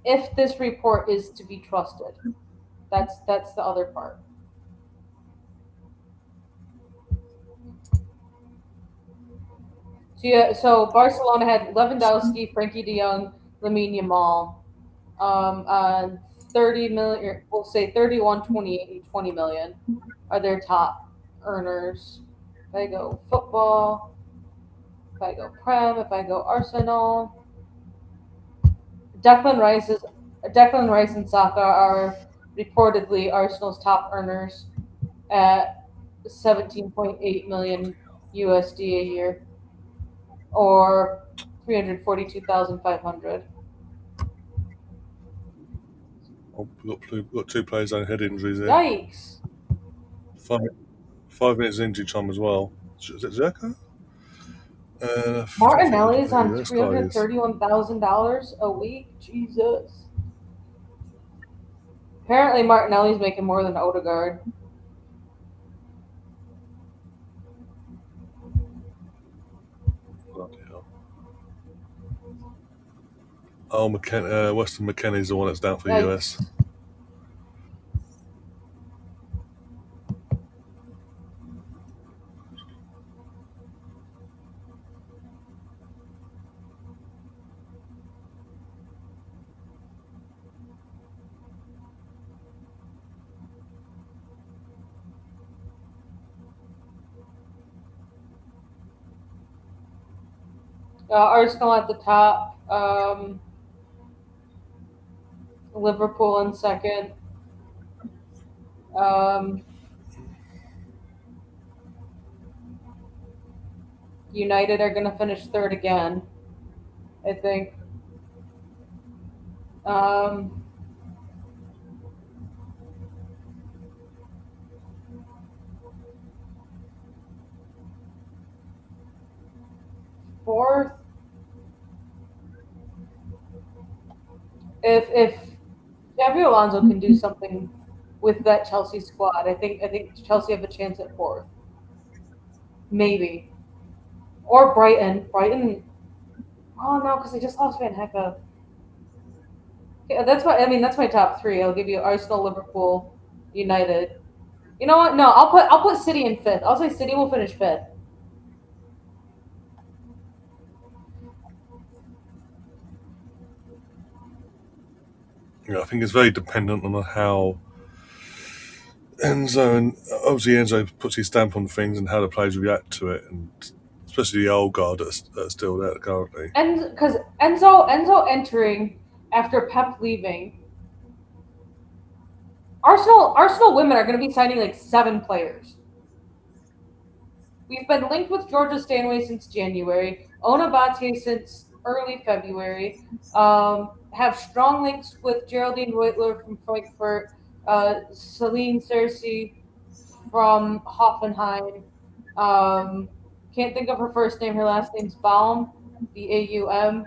If this report is to be trusted, that's the other part. So yeah, so Barcelona had Lewandowski, Frankie De Jong, Lamine Yamal, on 30 million. We'll say 31, 28, 20 million are their top earners. If I go football, if I go Prem, if I go Arsenal, Declan Rice is Declan Rice and Saka are reportedly Arsenal's top earners at 17.8 million USD a year, or 342,500. Oh, we've got two players on head injuries here. Yikes! 5 minutes injury time as well. Is it Xhaka? Trying to think Martinelli's who on this guy is. $331,000 a week. Jesus. Apparently, Martinelli's making more than Odegaard. Bloody hell. Oh, Weston McKennie's the one that's down for the Yikes. US. Arsenal at the top. Liverpool in second. Um, United are going to finish third again, I think. Um, Fourth, if Xabi Alonso can do something with that Chelsea squad, I think Chelsea have a chance at fourth, maybe, or Brighton. Brighton. Oh no, because they just lost Van Hecke. Yeah, that's my top three. I'll give you Arsenal, Liverpool, United. You know what? No, I'll put City in fifth. I'll say City will finish fifth. I think it's very dependent on how Enzo and obviously Enzo puts his stamp on things and how the players react to it, and especially the old guard that are still there currently. And because Enzo entering after Pep leaving, Arsenal women are going to be signing like 7 players. We've been linked with Georgia Stanway since January, Ona Batye since early February. Have strong links with Geraldine Reutler from Frankfurt, Celine Cersei from Hoffenheim. Can't think of her first name. Her last name's Baum, Baum.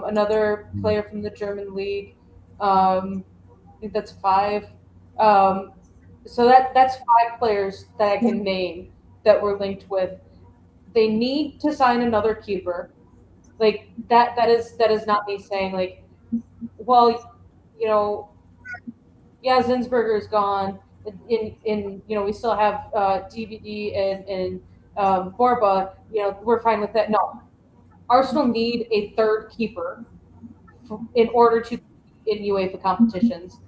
Another player from the German league. I think that's 5. Um, so that's 5 players that I can name that we're linked with. They need to sign another keeper. Like that is not me saying like, well, you know, yeah, Zinsberger is gone. We still have DVD and Borba. We're fine with that. No, Arsenal need a third keeper in order to in UEFA competitions.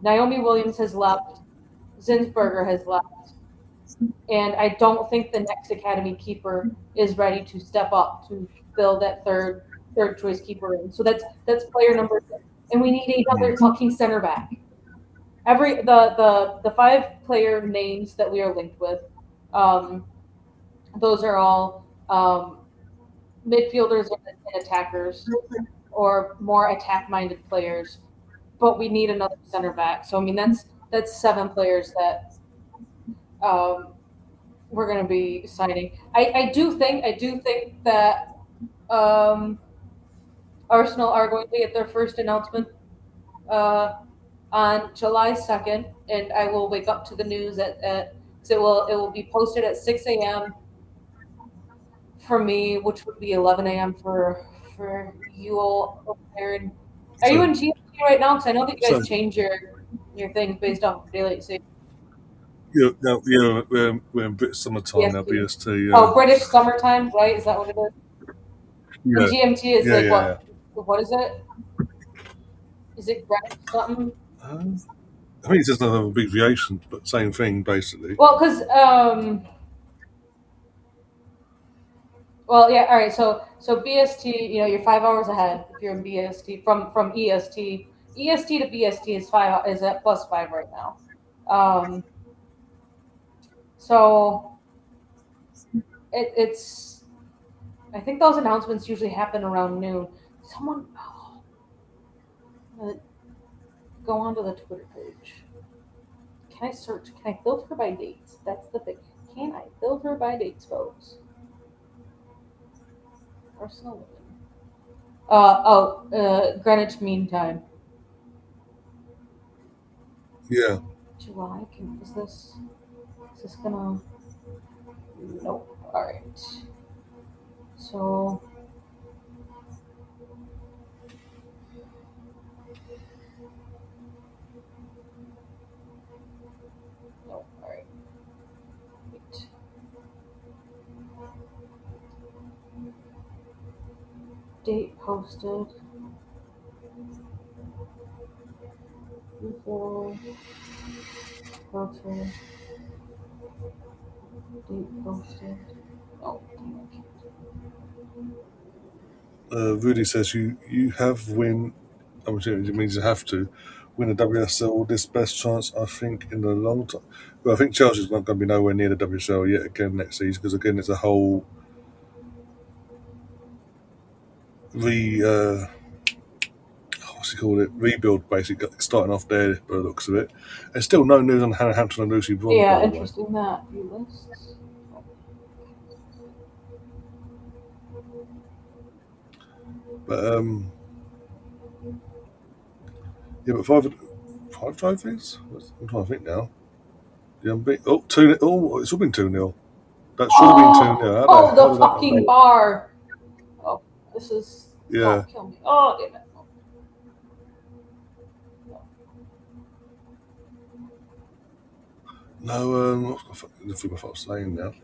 Naomi Williams has left. Zinsberger has left. And I don't think the next academy keeper is ready to step up to fill that third choice keeper in. So that's player number 6. And we need another fucking center back. The 5 player names that we are linked with, those are all midfielders and attackers, or more attack minded players. But we need another center back. So I mean that's 7 players that we're going to be signing. I do think that um, Arsenal are going to get their first announcement uh, on July 2nd, and I will wake up to the news at so it will be posted at 6 a.m. for me, which would be 11 a.m. for you all over there. Are you So, in GMT right now? Because I know that you so guys change your things based off of daylight saving. we're in British summertime now, BST. BST. Oh, British summertime, right? Is that what it is? And Yeah, GMT is yeah, like yeah, yeah. what? What is it? Is it Greenwich something? I think it's just another abbreviation, but same thing basically. Well, because well, yeah. All right. So BST, you're 5 hours ahead if you're in BST from EST. EST to BST is at +5 right now. Um, so it's I think those announcements usually happen around noon. Someone go onto the Twitter page. Can I search? Can I filter by dates? That's the thing. Can I filter by dates, folks? Arsenal women. Greenwich Mean Time. Yeah, July. Is this gonna? Nope. All right. So Date posted. Before filter. Date posted. Oh, dang it. Rudy says you have win. I'm assuming it means you have to win a WSL. This best chance I think in a long time. Well, I think Chelsea's not going to be nowhere near the WSL yet again next season because again it's a whole re what's he called it rebuild basically starting off there by the looks of it. And still no news on Hannah Hampton and Lucy Bronze by Yeah, the way. interesting that. View lists. But yeah, but five trophies. I'm trying to think now. The oh 2 oh it's all been 2-0. That should have been 2-0. Oh, oh, How the did that not fucking go? bar. Oh, this is. Yeah. Don't kill me. Oh, damn it. No, I forgot what I was saying now.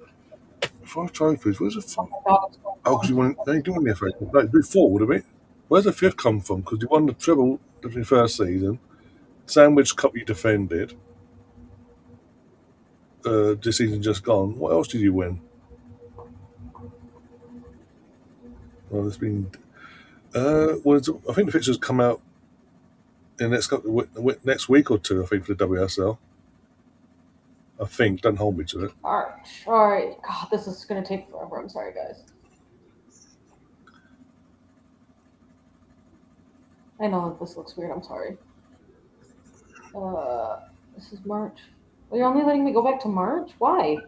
Five trophies. Where's the Oh five? my god, it's so Oh, because fun. you won. They didn't win the FA Cup. No, it'd be four, would it be? Where's the fifth come from? Because you won the treble the first season. Sandwich Cup you defended. This season just gone. What else did you win? Well, there's been. I think the fixtures come out in the next week or two. I think for the WSL. I think. Don't hold me to it. March. Alright. God, this is gonna take forever. I'm sorry, guys. I know that this looks weird. I'm sorry. This is March. Well, you're only letting me go back to March? Why?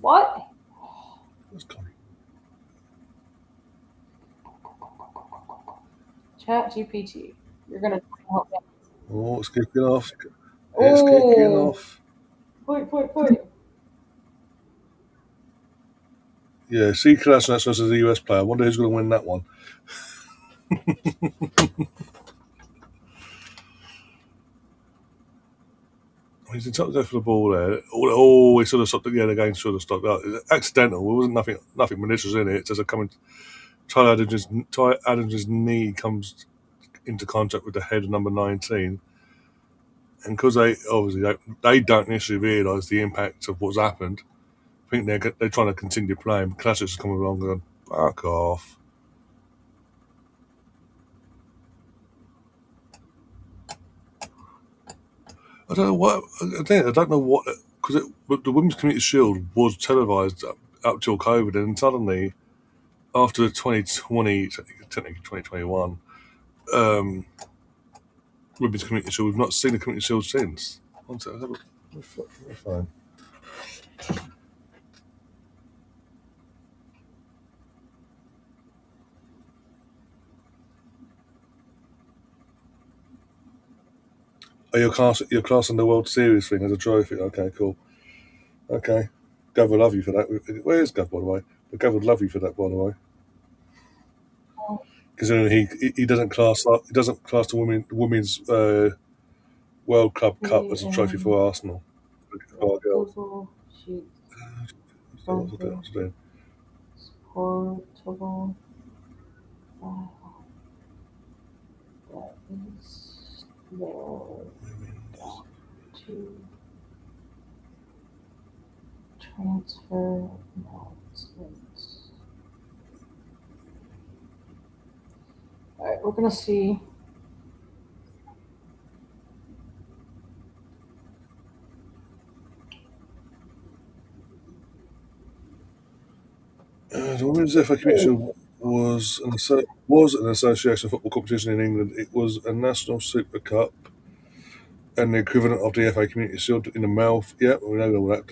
What? What's coming? Chat GPT. You're gonna help me. Oh, it's kicking off. It's kicking Oh, off. wait. Yeah, see Kolasinac versus a US player. I wonder who's going to win that one. He's entitled to go for the ball there. Oh, he should have stopped. Yeah, the game should have stopped. It was accidental. There wasn't nothing malicious in it. It's just a coming. Ty Adams' knee comes into contact with the head of number 19, and because they obviously they don't initially realise the impact of what's happened. I think they're trying to continue playing. Classics is coming along and going, fuck off. I don't know what. I don't know what because the Women's Community Shield was televised up till COVID, and suddenly after the 2020, technically 2021, um, Women's Community Shield, we've not seen the Community Shield since. One second, my phone. Oh, you're classing the World Series thing as a trophy. Okay, cool. Okay, Gov will love you for that. Where's Gov, by the way? But Gov would love you for that, by the way, because he doesn't class the women's World Cup as a trophy And for Arsenal. For our girls. Google Sheets. So what's it doing? Portable file that is low to transfer announcements. Alright, we're gonna see. The Women's FA Community Shield was an association football competition in England. It was a national super cup and the equivalent of the FA Community Shield in the mouth. Yeah, we know all that.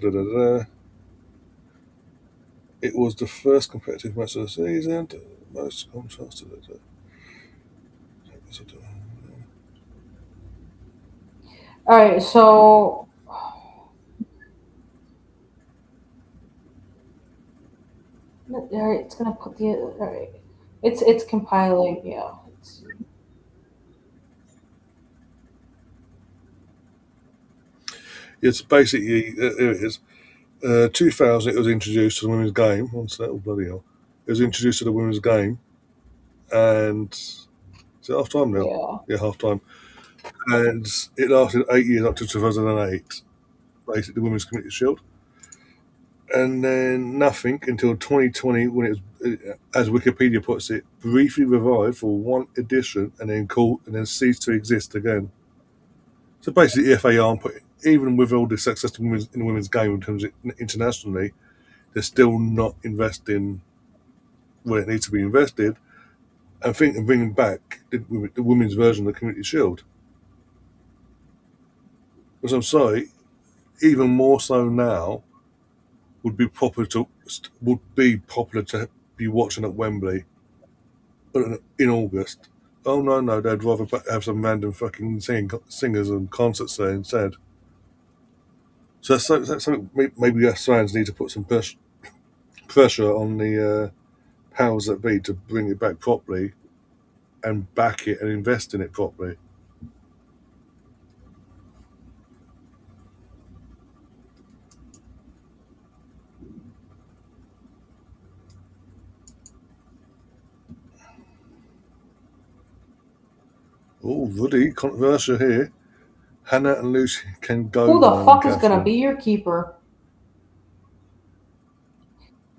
It was the first competitive match of the season. Most contrast. Alright, so alright, it's gonna put the alright. It's compiling, yeah. It's basically here it is. 2000, it was introduced to the women's game. What's that? Oh, bloody hell. It was introduced to the women's game, and is it half time now? Yeah. Yeah, half time. And it lasted 8 years up to 2008. Basically, the Women's Community Shield, and then nothing until 2020 when it was, as Wikipedia puts it, briefly revived for one edition and then ceased to exist again. So basically, the FA aren't putting, even with all the success in the women's game in terms of internationally, they're still not investing where it needs to be invested. And think of bringing back the women's version of the Community Shield. Because I'm sorry, even more so now would be popular to be watching at Wembley in August. Oh no, they'd rather have some random fucking singers and concerts there instead. So that's something maybe us fans need to put some pressure on the powers that be to bring it back properly and back it and invest in it properly. Oh, Woody, controversial here. Hannah and Lucy can go, Who the Ryan and fuck is gonna Catherine. be your keeper?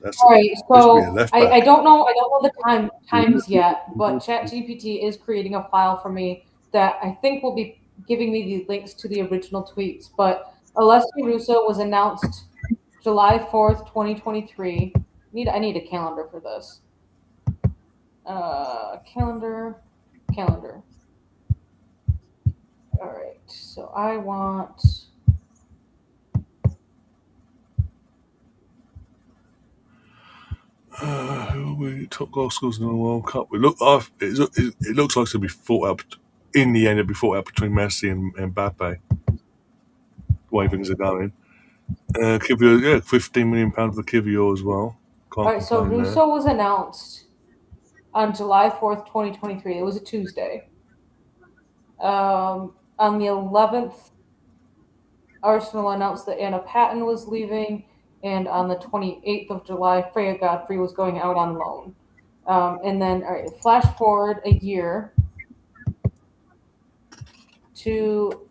That's All right, This should be a so left I back. don't know the times yet, but ChatGPT is creating a file for me that I think will be giving me the links to the original tweets. But Alessia Russo was announced July 4th, 2023. I need a calendar for this. Calendar. All right, so I want. Who will be top goal scorers in the World Cup? It looks like it'll be fought out in the end. It'll be fought out between Messi and Mbappe. The way things are going. Kivior, yeah, £15 million for Kivior as well. All Can't right, so complain there. Russo was announced on July 4th, 2023. It was a Tuesday. On the 11th, Arsenal announced that Anna Patton was leaving, and on the 28th of July, Freya Godfrey was going out on loan. And then, all right, flash forward a year to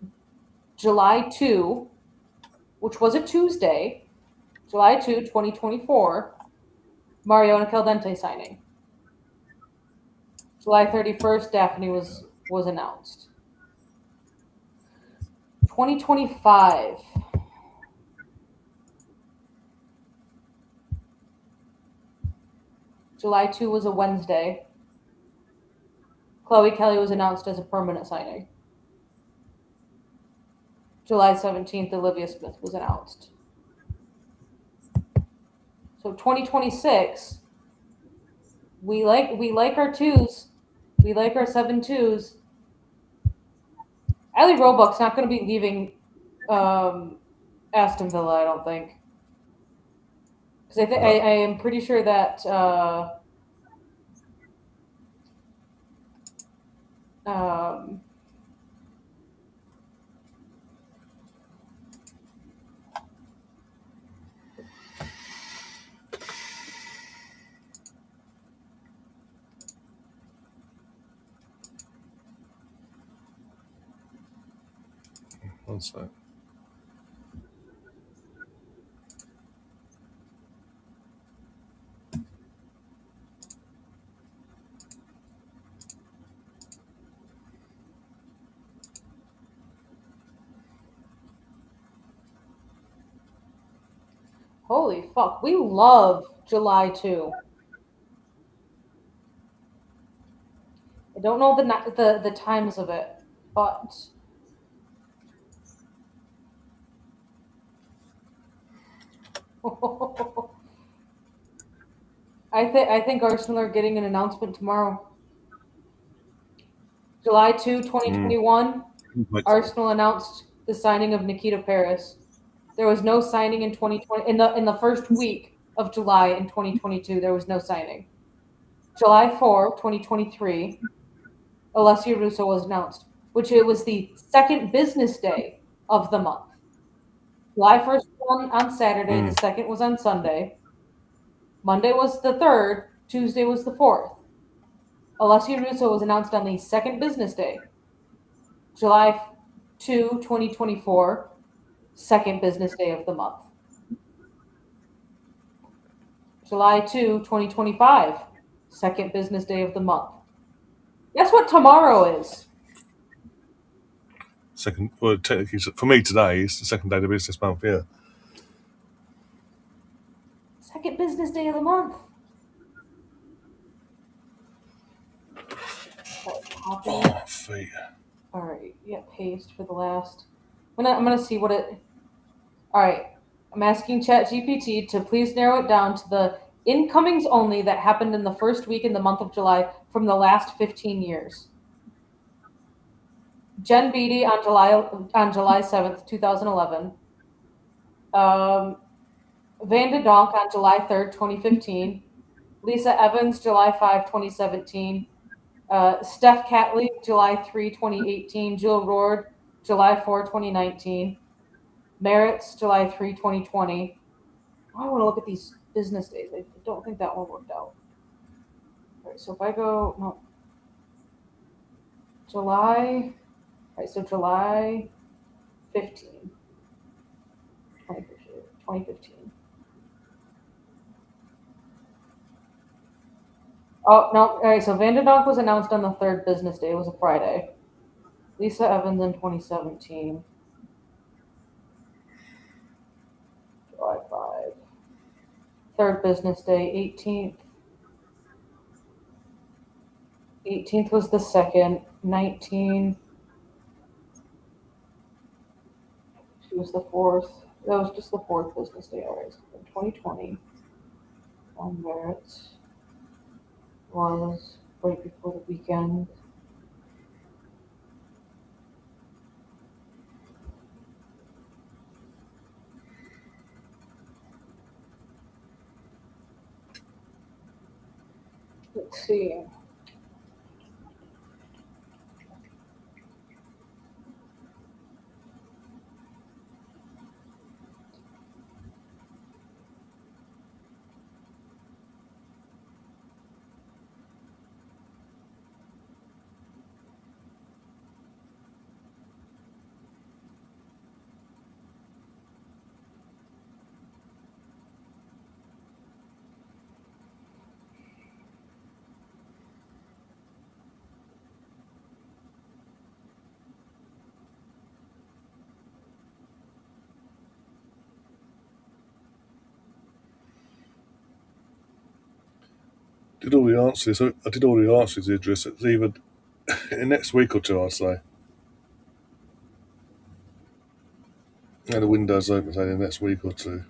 July 2, which was a Tuesday, July 2, 2024, Mariona Caldente signing. July 31st, Daphne was announced. 2025. July 2 was a Wednesday. Chloe Kelly was announced as a permanent signing. July 17th, Olivia Smith was announced. So 2026, we like our twos. We like our 7-2s. Ali Roebuck's not going to be leaving Aston Villa, I don't think. Because I am pretty sure that One sec. holy fuck, we love July 2. I don't know the times of it, but I think Arsenal are getting an announcement tomorrow. July 2, 2021, Arsenal announced the signing of Nikita Paris. There was no signing in 2020 in the first week of July in 2022. There was no signing. July 4, 2023, Alessia Russo was announced, which it was the second business day of the month. July 1st on Saturday, the second was on Sunday. Monday was the 3rd, Tuesday was the 4th. Alessio Russo was announced on the second business day, July 2, 2024, second business day of the month. July 2, 2025, second business day of the month. Guess what tomorrow is? Second, well, technically, for me today, it's the second day of the business month, yeah. Second business day of the month. Right, copy. Oh, feet. All right, yeah, paste for the last. I'm gonna see what it. All right, I'm asking ChatGPT to please narrow it down to the incomings only that happened in the first week in the month of July from the last 15 years. Jen Beatty on July 7th, 2011. Vanda Donk on July 3rd, 2015. Lisa Evans, July 5, 2017. Steph Catley, July 3, 2018. Jill Roord, July 4, 2019. Merritt's, July 3, 2020. I want to look at these business days. I don't think that one worked out. All right, so if I go, no, July, all right, so July 15, 2015. Oh, no, all right, so Vanderdonk was announced on the third business day. It was a Friday. Lisa Evans in 2017. July 5. Third business day, 18th. 18th was the second. 19. She was the fourth. That was just the fourth business day. All right, so in 2020, on Merritt's was right before the weekend. Let's see. Did all the answers. So I did all the answers, Idris. It's either in next week or two, I'd say. And the window's open, say, the next week or two.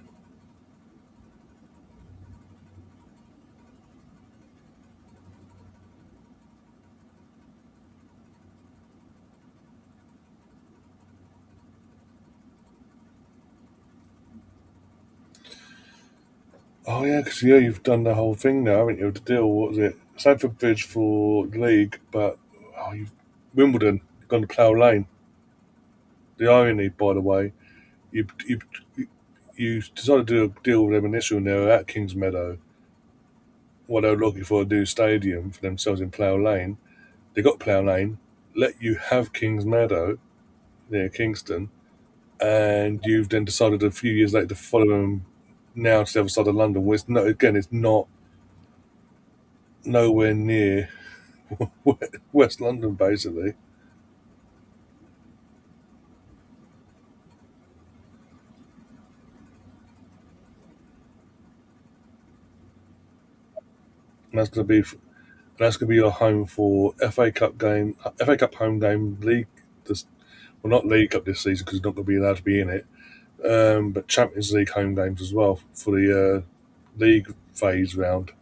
Oh, yeah, because you've done the whole thing now, haven't you? The deal, what was it? Stamford Bridge for the league, but you've Wimbledon, you've gone to Plough Lane. The irony, by the way, you you decided to do a deal with them initially when they were at Kings Meadow, while they were looking for a new stadium for themselves in Plough Lane. They got Plough Lane, let you have Kings Meadow near Kingston, and you've then decided a few years later to follow them now to the other side of London, where it's not nowhere near West London, basically. And that's going to be your home for FA Cup home game, league. This, well, not League Cup this season because you're not going to be allowed to be in it. But Champions League home games as well for the league phase round.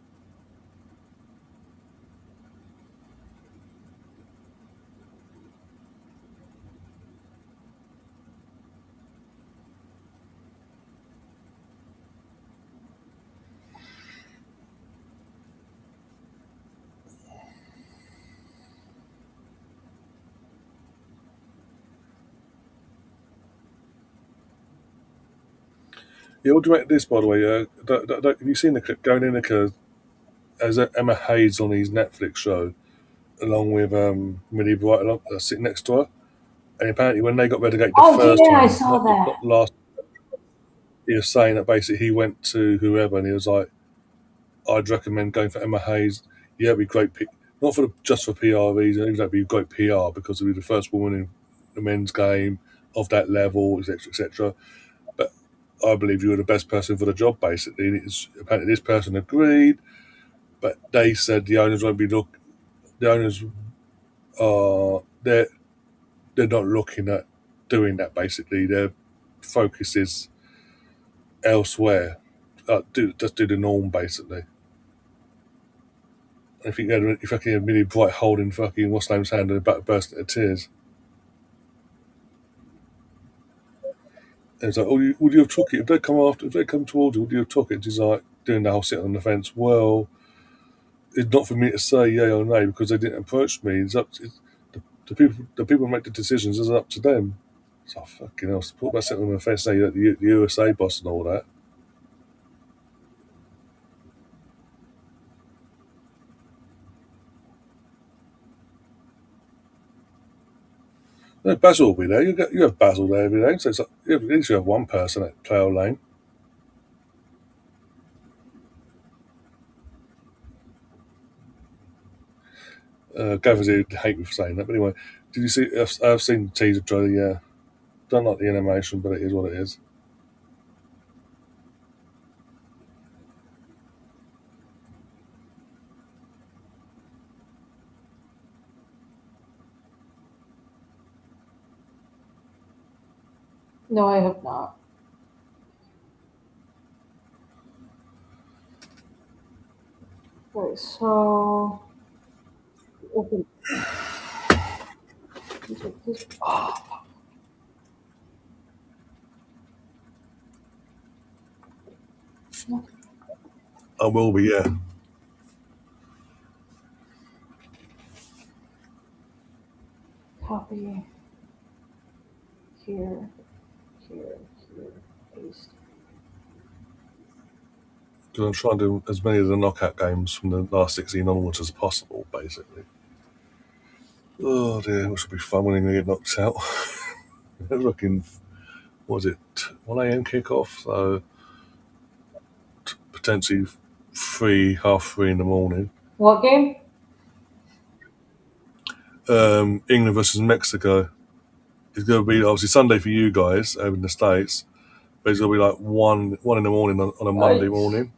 Yeah, what do you make of this, by the way? Have you seen the clip going in? as Emma Hayes on his Netflix show, along with Millie Bright sitting next to her. And apparently, when they got relegated the Oh first yeah, I time, saw not that. the last, he was saying that basically he went to whoever and he was like, "I'd recommend going for Emma Hayes. Yeah, it'd be great. Not for just for PR reasons. It'd be great PR because it'd be the first woman in the men's game of that level, etc., etc. But I believe you were the best person for the job, basically." And apparently, this person agreed, but they said the owners won't be look. The owners are they're not looking at doing that. Basically, their focus is elsewhere. Just do the norm, basically. If you had if I can have Millie Bright holding fucking what's name's hand and about to burst into tears. And it's like, oh, would you have took it? If they come towards you, would you have took it? She's like doing the whole sit on the fence. Well, it's not for me to say yay or nay because they didn't approach me. The people who make the decisions. It's up to them. So fucking hell. Talk about sitting on the fence. Say that the USA boss and all that. No, Basil will be there. You have Basil there every day. So it's like, at least you have one person at Plough Lane. Gavin's here to hate me for saying that. But anyway, did you see? I've seen the teaser trailer. Yeah, don't like the animation, but it is what it is. No, I have not. Right, so open. Oh, I will be. Yeah. copy here, here, here, paste. Because I'm trying to do as many of the knockout games from the last 16 onwards as possible, basically. Oh dear, which will be fun when we get knocked out. They're looking, what was it, 1 a.m. kickoff? So potentially half three in the morning. What game? England versus Mexico. It's going to be obviously Sunday for you guys over in the States, but it's going to be like one in the morning on a Monday Yikes. morning.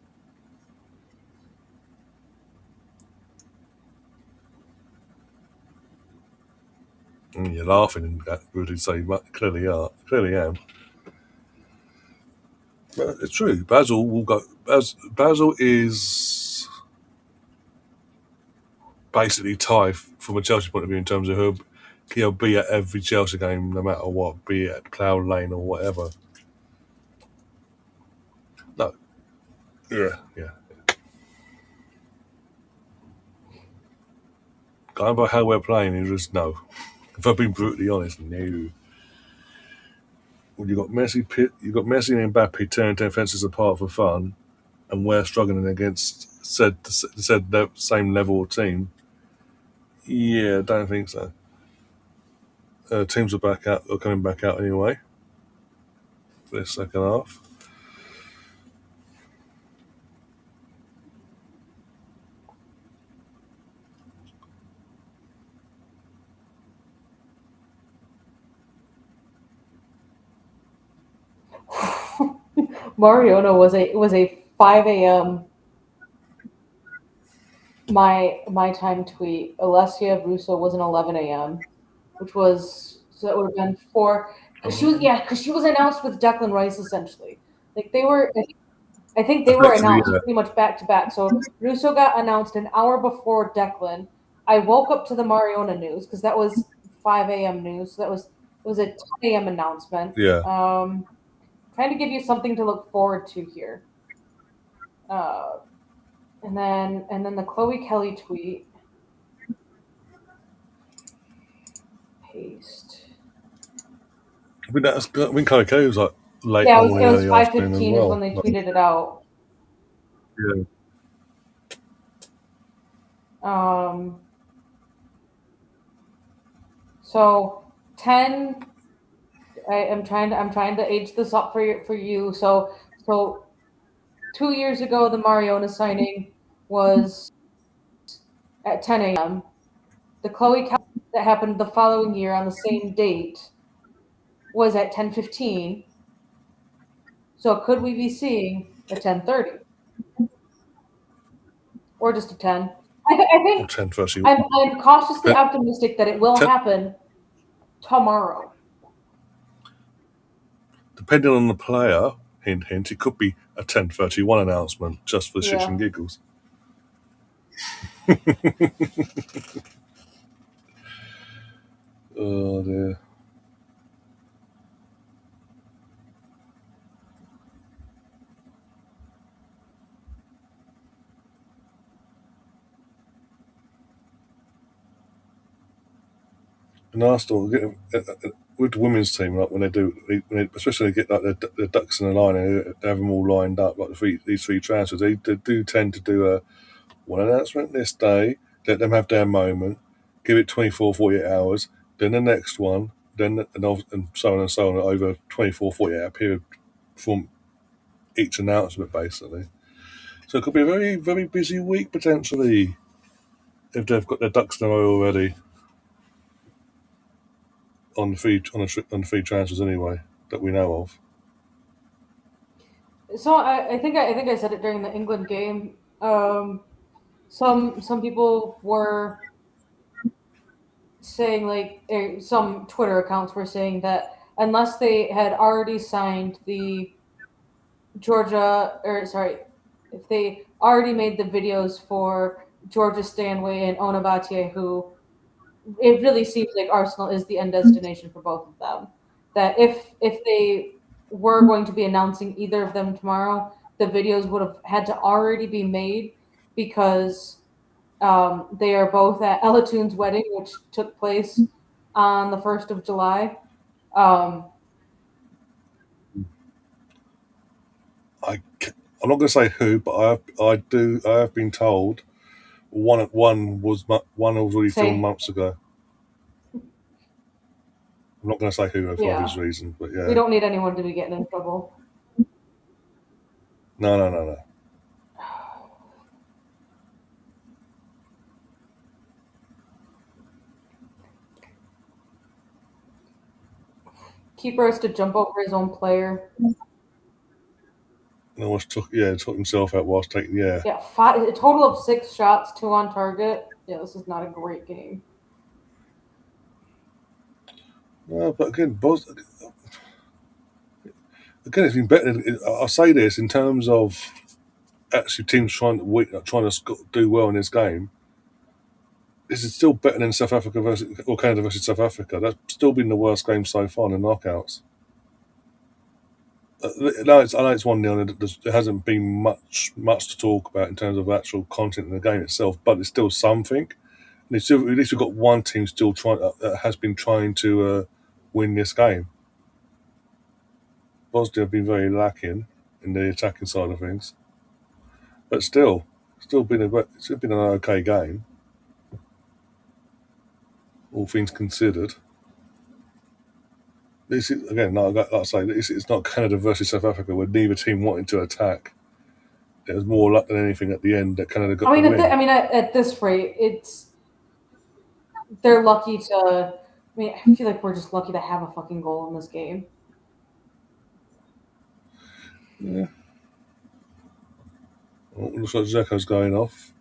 You're laughing at Rudy, so you clearly are. Clearly am. But it's true. Basil will go. Basil is basically tied from a Chelsea point of view in terms of he'll be at every Chelsea game no matter what, be it at Plough Lane or whatever. No. Yeah. Going by how we're playing, is just no. If I've been brutally honest, no. When you got Messi and Mbappe tearing defences apart for fun, and we're struggling against said same level of team. Yeah, I don't think so. Teams are coming back out anyway for this second half. Mariona was a 5 a.m. my time tweet. Alessia Russo was an 11 a.m., which was so that would have been four. Because she was announced with Declan Rice essentially. Like they were, I think they were Effectively, announced pretty much back to back. So Russo got announced an hour before Declan. I woke up to the Mariona news because that was 5 a.m. news. So it was a 10 a.m. announcement. yeah. Trying to give you something to look forward to here. Uh, and then the Chloe Kelly tweet. Paste. I mean, Kyle was like late Yeah, morning, it was early afternoon as 5:15 is when well. they tweeted it out. Yeah. Um, so 10. I'm trying to age this up for you. So 2 years ago, the Mariona signing was at 10 a.m. The Chloe that happened the following year on the same date was at 10:15. So could we be seeing a 10:30 or just a 10? I or think 10:30. I'm cautiously Dep- optimistic that it will 10 happen tomorrow. depending on the player, hint hint, it could be a 10:31 announcement just for shits Yeah. and giggles. Oh dear. And Arsenal, with the women's team, like when they do, especially they get like their ducks in a line and they have them all lined up, like these three transfers, they do tend to do one announcement this day, let them have their moment, give it 24, 48 hours, then the next one, then and so on over 24, 48 hour period from each announcement, basically. So it could be a very, very busy week potentially if they've got their ducks in a row already on the free transfers anyway that we know of. So I think I said it during the England game. Some people were saying some Twitter accounts were saying that unless they had already signed the Georgia, or sorry, if they already made the videos for Georgia Stanway and Onabatie, who it really seems like Arsenal is the end destination for both of them. That if they were going to be announcing either of them tomorrow, the videos would have had to already be made because they are both at Ella Toon's wedding, which took place on the 1st of July. Um, I, I'm not going to say who, but I have been told one was already filmed Same. months ago. I'm not going to say who for Yeah. obvious reasons, but We yeah, don't need anyone to be getting in trouble. no. Keeper has to jump over his own player. And almost took himself out whilst taking Yeah, a total of 6 shots, 2 on target. Yeah, this is not a great game. No, but again, it's been better. I'll say this in terms of actually teams trying to do well in this game. This is still better than South Africa versus or Canada versus South Africa. That's still been the worst game so far in the knockouts. I know it's 1-0 and there hasn't been much to talk about in terms of actual content in the game itself, but it's still something. And it's still, at least we've got one team still trying that has been trying to win this game. Bosnia have been very lacking in the attacking side of things, but it's still been an okay game, all things considered. This is again, like I say, it's not Canada versus South Africa where neither team wanted to attack. It was more luck than anything at the end that Canada got I the mean, win. at this rate, they're lucky to. I mean, I feel like we're just lucky to have a fucking goal in this game. Yeah, well, looks like Zeko's going off.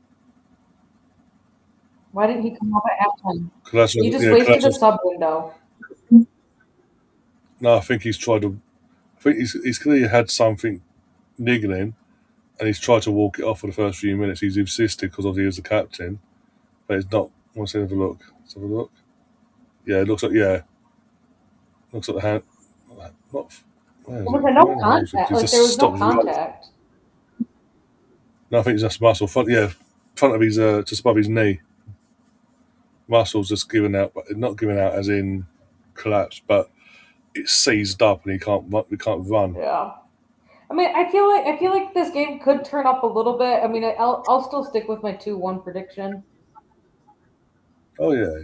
Why didn't he come up at halftime? You just wasted a Collateral's, sub window. no, I think he's tried to. I think he's clearly had something niggling, and he's tried to walk it off for the first few minutes. He's insisted because obviously he was the captain, but it's not. Let's have a look. Let's have a look. Yeah, it looks like the hand. Not. Where is Was it? there no Where in the hell is it? contact? He's Like there just was no stopped his legs. contact. No, I think it's just muscle. Front of his just above his knee. Muscles just giving out, but not giving out as in collapse, but it's seized up and he can't run. Yeah. I mean, I feel like this game could turn up a little bit. I mean, I'll still stick with my 2-1 prediction. Oh yeah.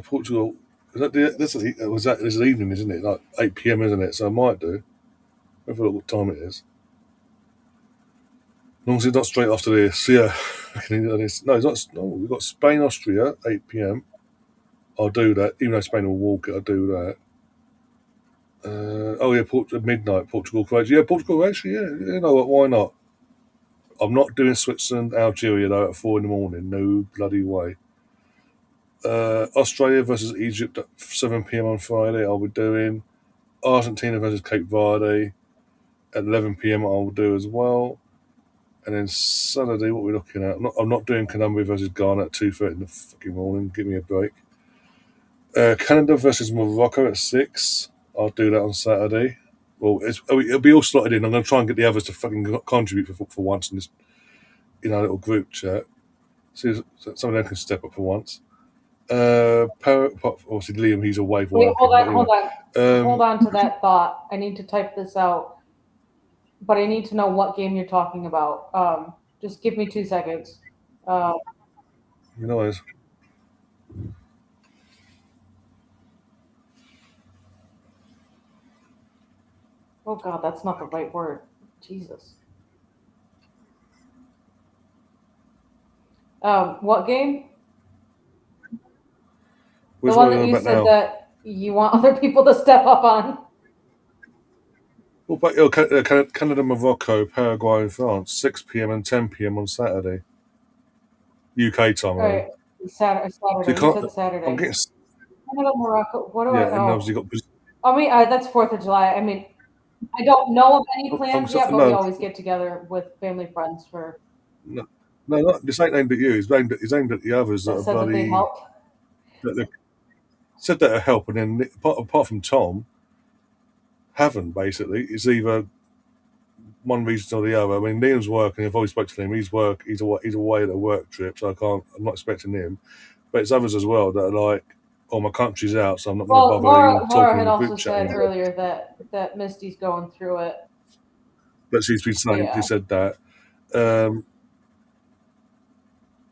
Portugal. Is that there's an evening, isn't it? Like 8 p.m., isn't it? So I might do. Have a look what time it is. As long as it's not straight after this, yeah. No, it's not. No, we've got Spain, Austria, 8 p.m. I'll do that. Even though Spain will walk it, I'll do that. Oh yeah, midnight, Portugal, Croatia. Yeah, Portugal, Croatia. Yeah, you know what? Why not? I'm not doing Switzerland, Algeria though at 4 in the morning. No bloody way. Australia versus Egypt at 7 p.m. on Friday. I'll be doing Argentina versus Cape Verde at 11 p.m. I'll do as well. And then Saturday, what are we looking at? I'm not doing Colombia versus Ghana at 2:30 in the fucking morning. Give me a break. Canada versus Morocco at 6. I'll do that on Saturday. Well, it'll be all slotted in. I'm going to try and get the others to fucking contribute for once in this, little group chat. See if some of them can step up for once. Obviously Liam, he's away Wait, working. hold on to that thought. I need to type this out, but I need to know what game you're talking about. Just give me 2 seconds. You know, Oh God, that's not the right word. Jesus. What game? The which one one are you that on you about said now? that you want other people to step up on. What about Canada, Morocco, Paraguay, and France, 6 p.m. and 10 p.m. on Saturday, UK time. All I mean, right, so you Saturday. You can't. said I'm Saturday. getting Canada, Morocco. What do yeah, I? and obviously Oh, you got. I mean, that's 4th of July. I mean, I don't know of any I'm plans sorry, yet, but we no, always get together with family friends for no, no, this ain't aimed at you. It's aimed at the others that that are said that they bloody helped. that said that are help, and then apart from Tom, haven't basically. It's either one reason or the other. I mean, Liam's working. I've always spoke to him. He's away at a work trip, so I can't. I'm not expecting him. But it's others as well that are like, "Oh, my country's out, so I'm not going to Well, bother even Laura talking had in the also group chat said anymore." earlier that Misty's going through it. But she's been saying Yeah. she said that. Um,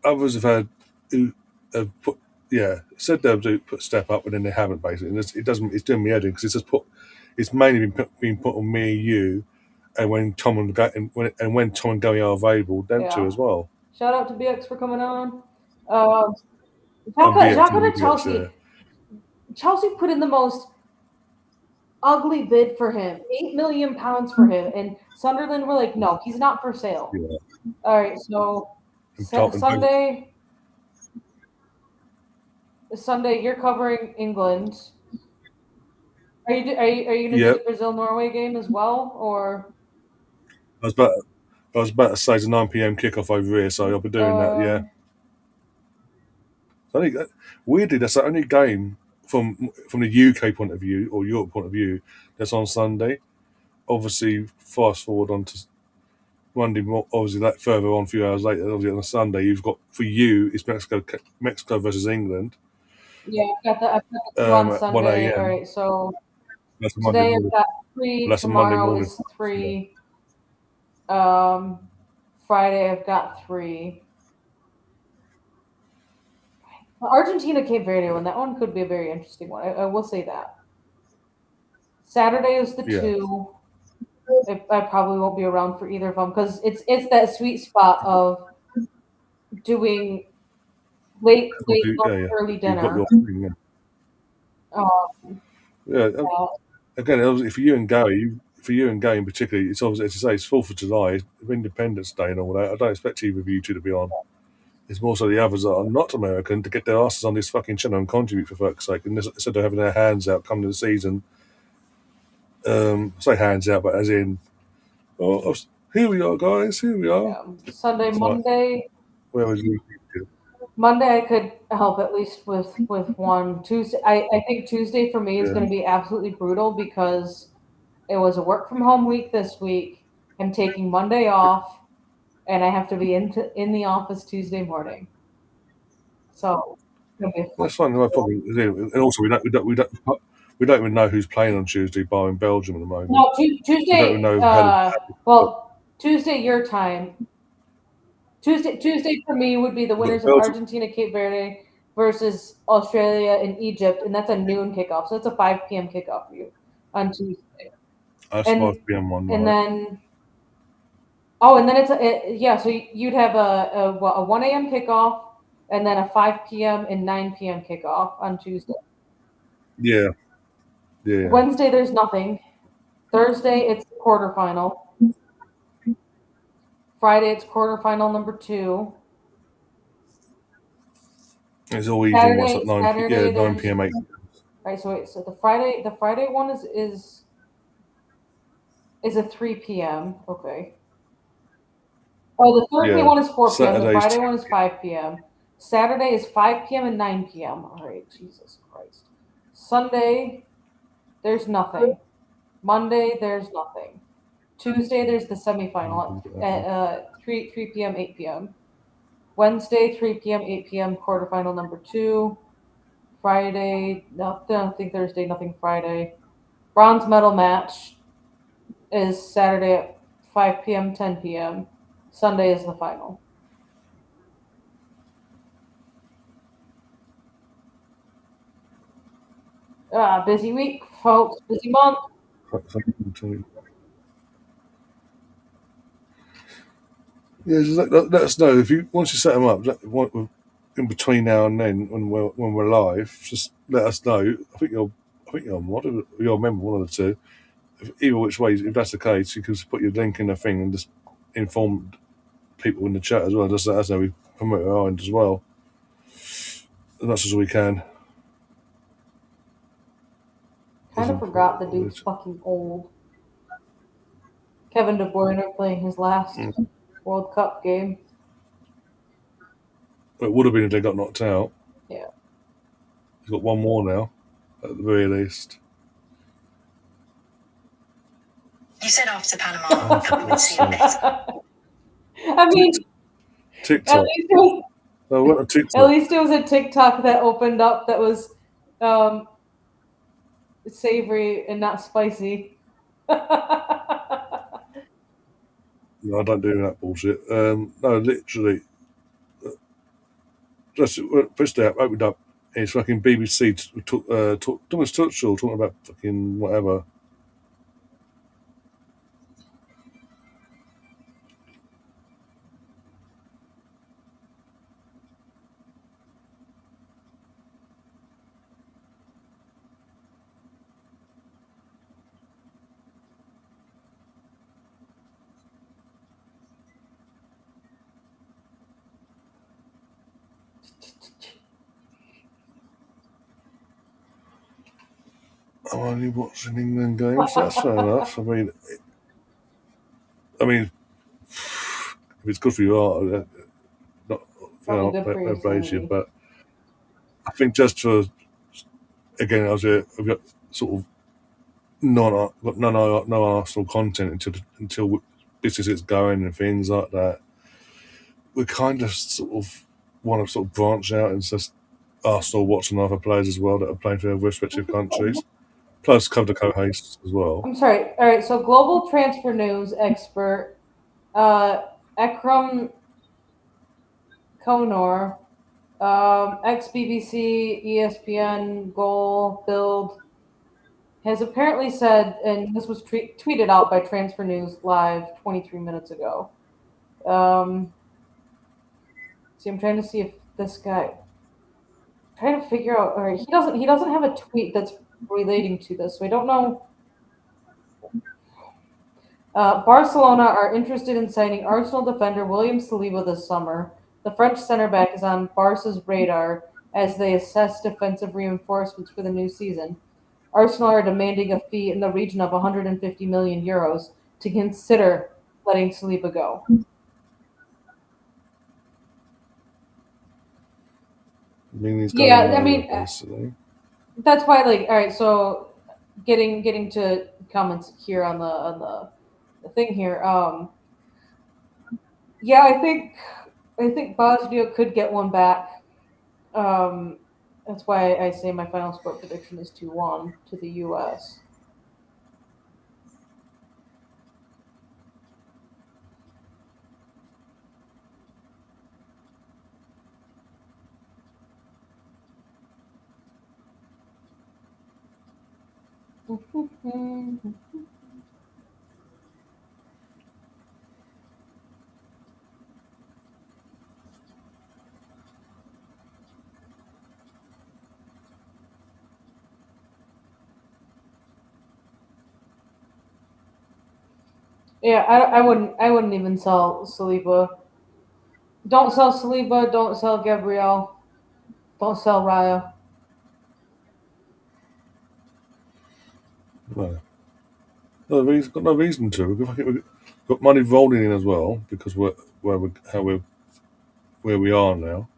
Others have put said they'll put step up, and then they haven't basically. And it doesn't. It's doing me head in because it's mainly been put on me, you, and when Tom when Tom and Gary are available, them two Yeah. as well. Shout out to BX for coming on. Um, And BX Jaka and to UBX, yeah. Chelsea put in the most ugly bid for him, £8 million for him, and Sunderland were like, no, he's not for sale. Yeah. All right, so And Tom, Sunday, you're covering England. Are you gonna do yeah, the Brazil Norway game as well, or I was about I was about to say it's a 9 p.m. kickoff over here, so I'll be doing that. Yeah. um, I think weirdly that's the only game from the UK point of view or Europe point of view that's on Sunday. Obviously, fast forward on to Monday, obviously that further on a few hours later, obviously on a Sunday, you've got for you it's Mexico versus England yeah, I've got the two on at one Sunday. All a.m. right, so That's a Monday today I've morning. got Well, three. that's a Monday Tomorrow morning. is three. Um, Friday I've got three. Argentina, Cape Verde one. That one could be a very interesting one. I will say that. Saturday is the Yeah, two. I probably won't be around for either of them because it's that sweet spot of doing late obviously, lunch, yeah. early You've got your dinner. thing. Yeah. Um, Yeah, yeah. again, obviously for you and Gary in particular, it's obviously as you say, it's 4th of July, Independence Day, and all that. I don't expect either of you two to be on. It's more so the others that are not American to get their asses on this fucking channel and contribute for fuck's sake. And instead of having their hands out coming to the season, I say hands out, but as in, oh, here we are, guys, here we are. Sunday, It's like, Monday. where was you? Monday, I could help at least with one. Tuesday, I think Tuesday for me is Yeah, going to be absolutely brutal because it was a work from home week this week. I'm taking Monday off, and I have to be in the office Tuesday morning. So it'll be fun. that's fine, no problem. And also, we don't even know who's playing on Tuesday, bar in Belgium at the moment. No, We don't even Tuesday. know how to. Well, Tuesday your time. Tuesday for me would be the We've got winners of Belgium. Argentina, Cape Verde versus Australia and Egypt, and that's a noon kickoff. So that's a 5 p.m. kickoff for you on Tuesday. That's And 5 p.m. one, and right? then yeah. So you'd have a 1 a.m. kickoff, and then a 5 p.m. and 9 p.m. kickoff on Tuesday. Yeah, yeah. Wednesday there's nothing. Thursday it's the quarterfinal. Friday it's quarterfinal number 2. It's all evening ones at 9 p. Yeah, Saturday 9 there's p.m. 8. right. So wait. So the Friday one is a 3 p.m. Okay. Oh, the Thursday Yeah, one is 4 p.m. The Saturday's Friday 2. one is 5 p.m. Saturday is 5 p.m. and 9 p.m. All right, Jesus Christ. Sunday, there's nothing. Monday, there's nothing. Tuesday, there's the semifinal at 3 p.m., 8 p.m. Wednesday, 3 p.m., 8 p.m., quarterfinal number 2. Friday, nothing Thursday, nothing Friday. Bronze medal match is Saturday at 5 p.m., 10 p.m. Sunday is the final. Busy week, folks. Busy month. Yeah, just let us know if you once you set them up. In between now and then, when we're live, just let us know. I think you're you're a member, one of the two. Either which way, if that's the case, you can just put your link in the thing and just inform people in the chat as well. Just let us know we promote our end as well, as much as we can. Kind of forgot the dude's fucking old. Kevin De Bruyne playing his last World Cup game. It would have been if they got knocked out. Yeah. He's got one more now, at the very least. You said after Panama, we would see a bit. I mean, TikTok. What a TikTok. at least it was a TikTok that opened up that was savory and not spicy. No, I don't do that bullshit. No, literally, just pushed out, opened up. And it's fucking BBC Thomas Tuchel talking about fucking whatever. I'm only watching England games. That's fair enough. I mean, if it's good for your art, not Probably good for your praise you, sanity. but I think just for again, I've got sort of no Arsenal content until business gets going and things like that. We kind of sort of want to sort of branch out and just Arsenal watching other players as well that are playing for their respective countries. Plus, cover the co-hosts as well. I'm sorry. All right. So, global transfer news expert Ekram Konor, ex BBC, ESPN, Goal, Build, has apparently said, and this was tweeted out by Transfer News Live 23 minutes ago. See, I'm trying to see if this guy, trying to figure out. All right, he doesn't have a tweet that's relating to this, so I don't know. Barcelona are interested in signing Arsenal defender William Saliba this summer. The French center back is on Barca's radar as they assess defensive reinforcements for the new season. Arsenal are demanding a fee in the region of 150 million euros to consider letting Saliba go. I mean, he's Yeah, going I nowhere, mean, basically. that's why. Like, all right, so getting to comments here on the thing here. Yeah, I think Bosnia could get one back. That's why I say my final score prediction is 2-1 to the U.S. Yeah, I wouldn't even sell Saliba. Don't sell Saliba. Don't sell Gabriel. Don't sell Raya. No. Got no reason to. We've got money rolling in as well because where we are now.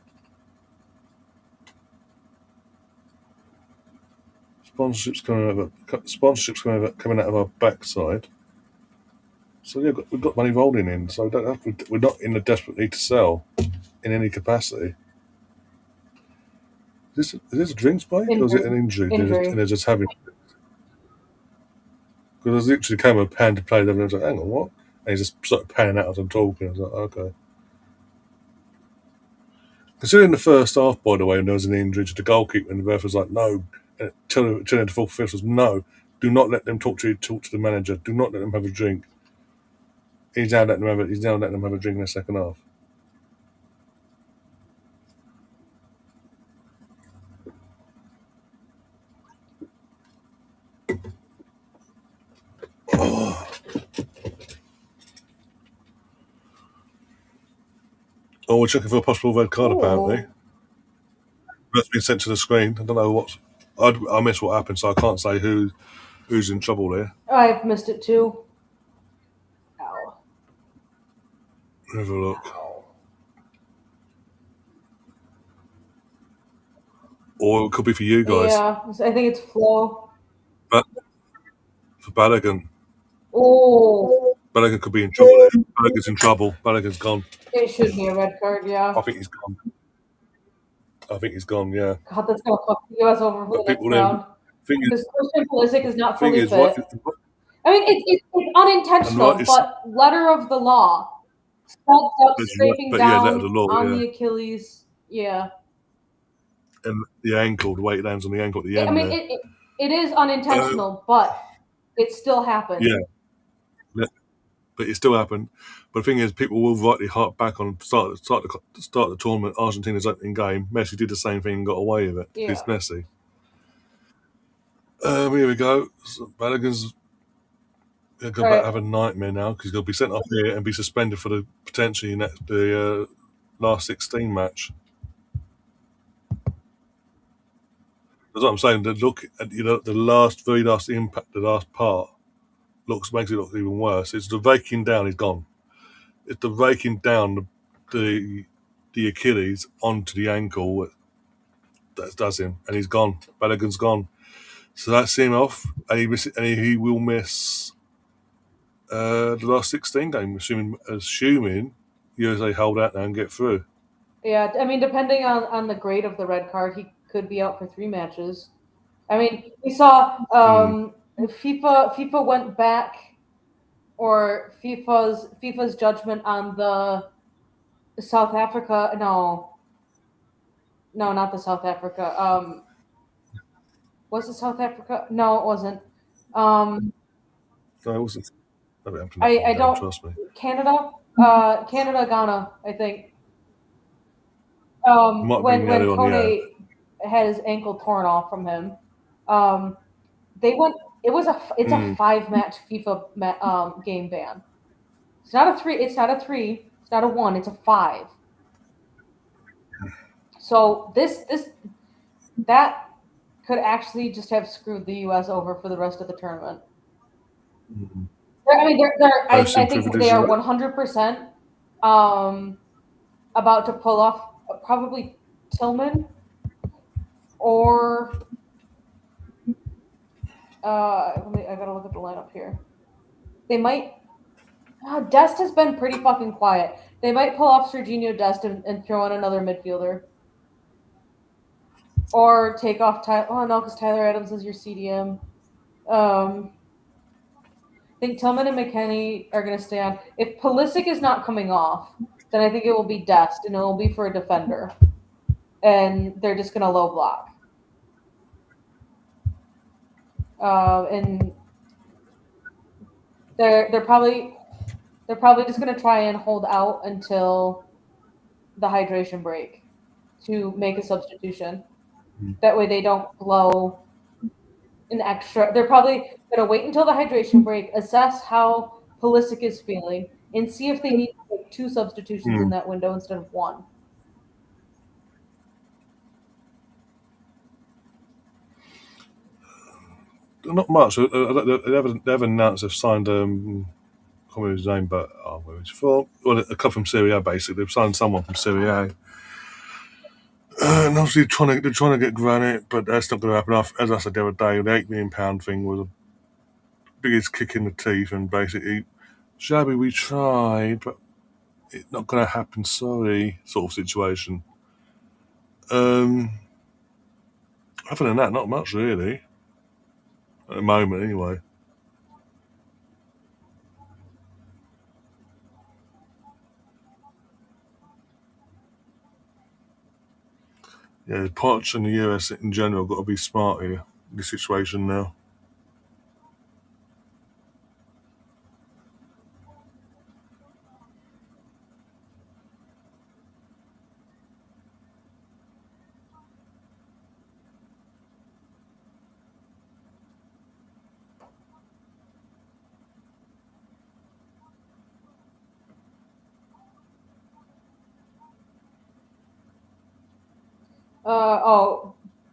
Sponsorships coming out of our backside. So yeah, we've got money rolling in. So we're not in a desperate need to sell in any capacity. Is this a drinks break or is it an injury? Injury. They're just having. Because I literally came a pan to play them and I was like, hang on, what? And he just sort of panning out as I'm talking. I was like, okay. Considering the first half, by the way, when there was an injury to the goalkeeper, and the ref was like, no, and telling the full fifth was, no, do not let them talk to the manager. Do not let them have a drink. He's now letting them have a drink in the second half. Oh, we're checking for a possible red card, apparently. Ooh. That's been sent to the screen. I don't know what's. I missed what happened, so I can't say who's in trouble there. I've missed it too. Ow. Have a look. Ow. Or it could be for you guys. Yeah, I think it's Flo. But for Balogun. Oh, Balogun could be in trouble. Balogun's in trouble. Balogun's gone. it should be a red card. Yeah. I think he's gone. Yeah. God, that's gonna fuck the US over for the But next people then round. thing is, Because Christian Pulisic is not fully fit. right, I mean, it's unintentional, and right, but letter of the law. Stubbs up, scraping but yeah, down letter of the law, on yeah. the Achilles. Yeah. And the ankle, the weight lands on the ankle at the end. I mean, there. it is unintentional, but it still happened. Yeah. But it still happened. But the thing is, people will rightly hark back on start the tournament. Argentina's opening game. Messi did the same thing and got away with it. Yeah. It's Messi. Here we go. So Balogun's going to have a nightmare now because he's going to be sent off here and be suspended for the potentially the last 16 match. That's what I'm saying. Look at the very last impact, the last part makes it look even worse. It's the raking down. He's gone. It's the raking down the Achilles onto the ankle that does him, and he's gone. Balogun's gone. So that's him off, and he will miss the last 16 game, assuming USA hold out now and get through. Yeah, I mean, depending on the grade of the red card, he could be out for 3 matches. I mean, we saw FIFA went back, or FIFA's judgment on the South Africa. No, not the South Africa. Was it South Africa? No, it wasn't. No, it wasn't. I don't trust me. Canada, Ghana, I think. Might When bring early on, Kone had his ankle torn off from him, they went. It's a 5-match FIFA game ban. It's not a 3. It's not a 3. It's not a 1. It's a 5. So that could actually just have screwed the US over for the rest of the tournament. I mean, I think they are 100% about to pull off probably Tillman or I gotta look at the lineup here. They might. Dest has been pretty fucking quiet. They might pull off Serginho Dest and throw in another midfielder. Or take off Tyler. Oh, no, because Tyler Adams is your CDM. I think Tillman and McKennie are going to stay on. If Pulisic is not coming off, then I think it will be Dest, and it will be for a defender. And they're just going to low block. and they're probably just gonna try and hold out until the hydration break to make a substitution. That way they don't blow an extra. They're probably gonna wait until the hydration break, assess how Pulisic is feeling, and see if they need to make two substitutions in that window instead of one. Not much. They haven't announced they've signed. I can't remember his name, but where is he from? Well, a couple from Serie A basically. They've signed someone from Serie A. And obviously they're trying to get Granite, but that's not going to happen. As I said the other day, the £8 million thing was the biggest kick in the teeth, and basically, Shabby, we tried, but it's not going to happen. Sorry, sort of situation. Other than that, not much really. At the moment, anyway. Yeah, Poch and the US in general got to be smart here in this situation now.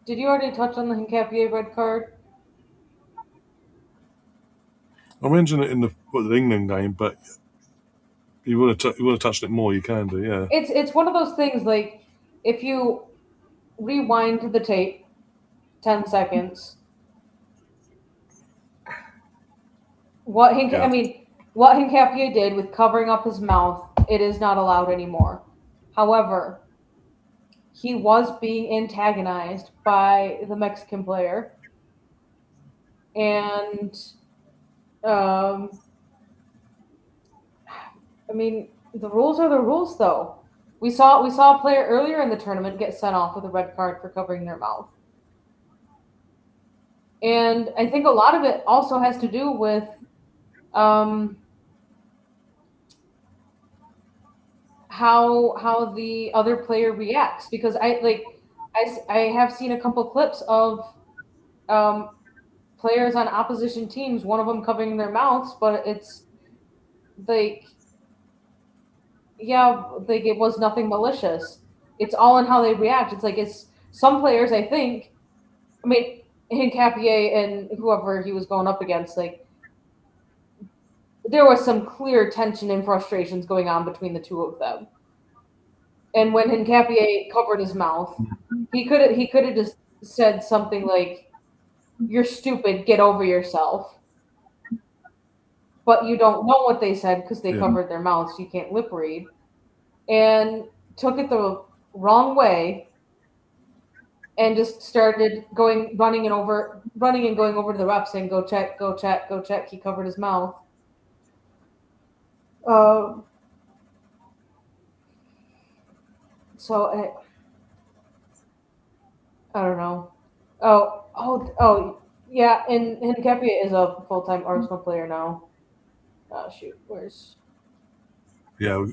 Did you already touch on the Hincapié red card? I mentioned it in the England game, but you want to touch it more, you can do, yeah. It's one of those things like if you rewind the tape 10 seconds, what Hincapié did with covering up his mouth, it is not allowed anymore. However, he was being antagonized by the Mexican player, and the rules are the rules, though. We saw a player earlier in the tournament get sent off with a red card for covering their mouth. And I think a lot of it also has to do with how the other player reacts, because I have seen a couple clips of players on opposition teams, one of them covering their mouths, but it's like, yeah, like it was nothing malicious. It's all in how they react. It's some players, I think. I mean, Hincapié and whoever he was going up against, like there was some clear tension and frustrations going on between the two of them. And when Hincapié covered his mouth, he could have just said something like, "You're stupid. Get over yourself." But you don't know what they said because they covered their mouths. So you can't lip read, and took it the wrong way, and just started running and going over to the ref saying, "Go check, go check, go check." He covered his mouth. So I don't know. Yeah, and Hincapié is a full-time Arsenal player now. Shoot, where's? Yeah,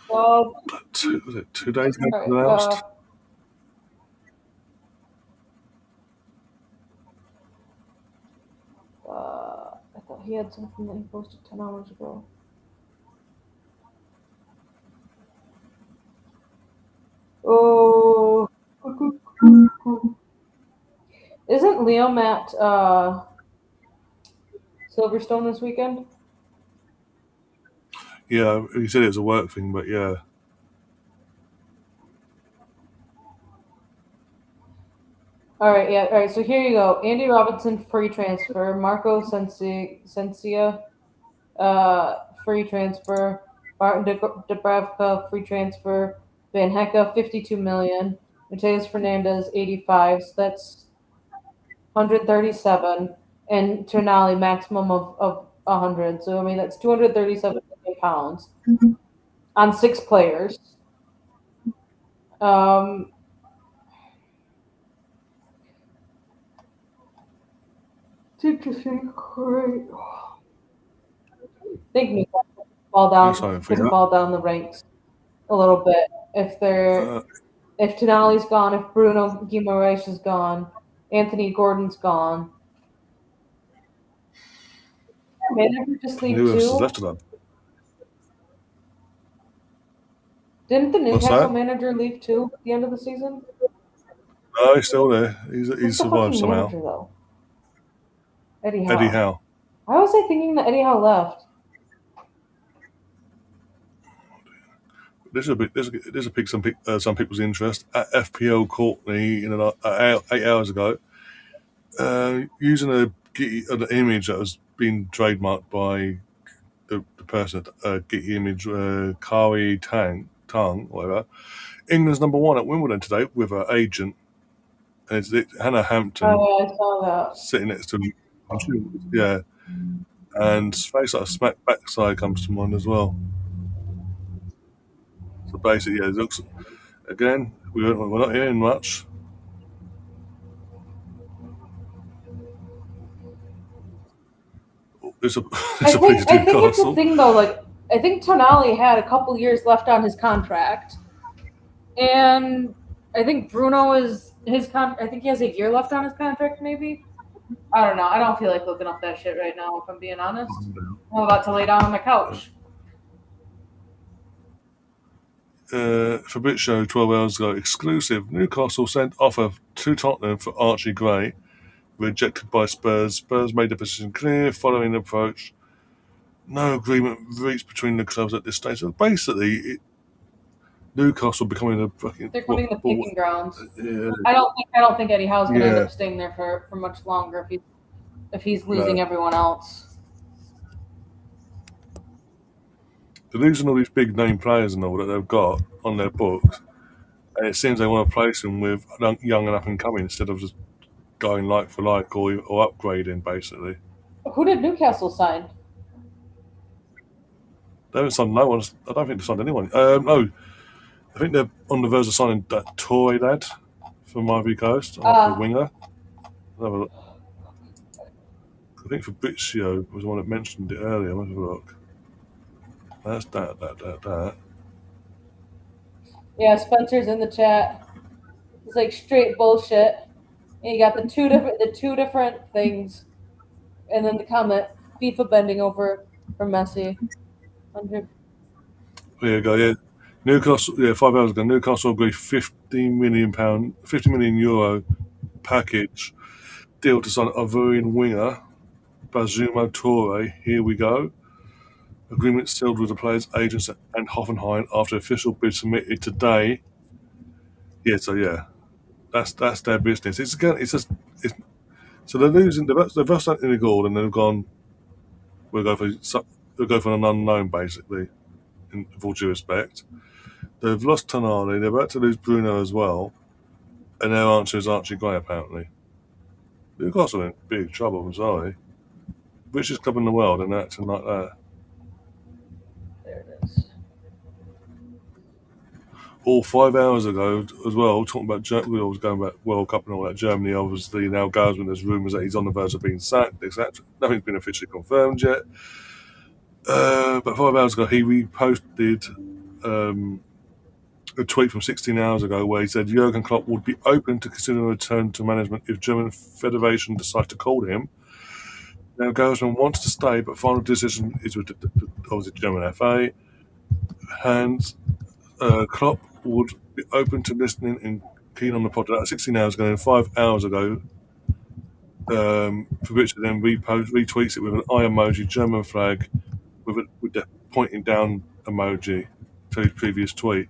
Was it 2 days ago right, announced? I thought he had something that he posted 10 hours ago. Oh, isn't Liam at Silverstone this weekend? Yeah, he said it was a work thing, but yeah. All right. So here you go. Andy Robinson, free transfer. Marco Sensia, free transfer. Martin Dubravka, free transfer. Van Hecke, 52 million. Mateus Fernandez, 85. So that's 137. And Ternali, maximum of 100. So, I mean, that's 237 million pounds on 6 players. interesting. Right. I think Newcastle could fall down the ranks a little bit if Tonali's gone, if Bruno Guimaraes is gone, Anthony Gordon's gone. Manager just leave Who else is too? left of that? Didn't the What's Newcastle that? manager leave too at the end of the season? No, he's still there. Who's He's the survived fucking somehow. manager though? Eddie Howe. Eddie Howe. Why was I thinking that Eddie Howe left? This is a pick some people's interest. At FPL Courtney 8 hours ago, using an image that has been trademarked by the person at Getty Image, Kari Tang, whatever. England's number one at Wimbledon today with her agent, and it's Hannah Hampton Oh, yeah, I saw that. sitting next to me. Yeah, and face like a smack backside comes to mind as well. So basically, yeah, it looks again. We're not hearing much. There's a I think it's the Newcastle. thing though. Like, I think Tonali had a couple years left on his contract, and I think Bruno is I think he has a year left on his contract. Maybe. I don't know. I don't feel like looking up that shit right now. If I'm being honest, I'm about to lay down on my couch. Fabrizio 12 hours ago, exclusive. Newcastle sent offer to Tottenham for Archie Gray, rejected by Spurs. Spurs made the position clear following the approach. No agreement reached between the clubs at this stage. So basically, Newcastle becoming a fucking. They're coming the picking grounds. Yeah. I don't think Eddie Howe's gonna end up staying there for much longer if he's losing everyone else. They're losing all these big name players and all that they've got on their books, and it seems they want to replace them with young and up and coming instead of just going like for like or upgrading basically. Who did Newcastle sign? They haven't signed no one. I don't think they've signed anyone. No, I think they're on the verge of signing that Toy lad from Ivory Coast, the winger. I think Fabrizio was the one that mentioned it earlier. Let's have a look. That's that. Yeah, Spencer's in the chat. It's like straight bullshit. And you got the two different things, and then the comment: FIFA bending over for Messi. 100. There you go. Yeah, Newcastle. Yeah, 5 hours ago, Newcastle agreed €50 million package deal to sign Ivorian winger Bazuma Toure. Here we go. Agreement sealed with the players' agents and Hoffenheim after official bid submitted today. Yeah, so yeah, that's their business. So they're losing. They've lost in the goal, and they've gone. We'll go for an unknown, basically. In full due respect, they've lost Tonali. They're about to lose Bruno as well, and their answer is Archie Gray. Apparently, Newcastle are in big trouble. I'm sorry, richest club in the world, and acting like that. There it is. All 5 hours ago as well, talking about we was going about World Cup and all that. Germany, obviously, now goes when there's rumours that he's on the verge of being sacked, etc. Nothing's been officially confirmed yet. But 5 hours ago, he reposted a tweet from 16 hours ago where he said Jurgen Klopp would be open to considering a return to management if German Federation decide to call him. Now, Gosman wants to stay, but final decision is with the German FA. And Klopp would be open to listening and keen on the project. 16 hours ago and 5 hours ago, Fabrizio then retweets it with an eye emoji, German flag, with the pointing down emoji to his previous tweet.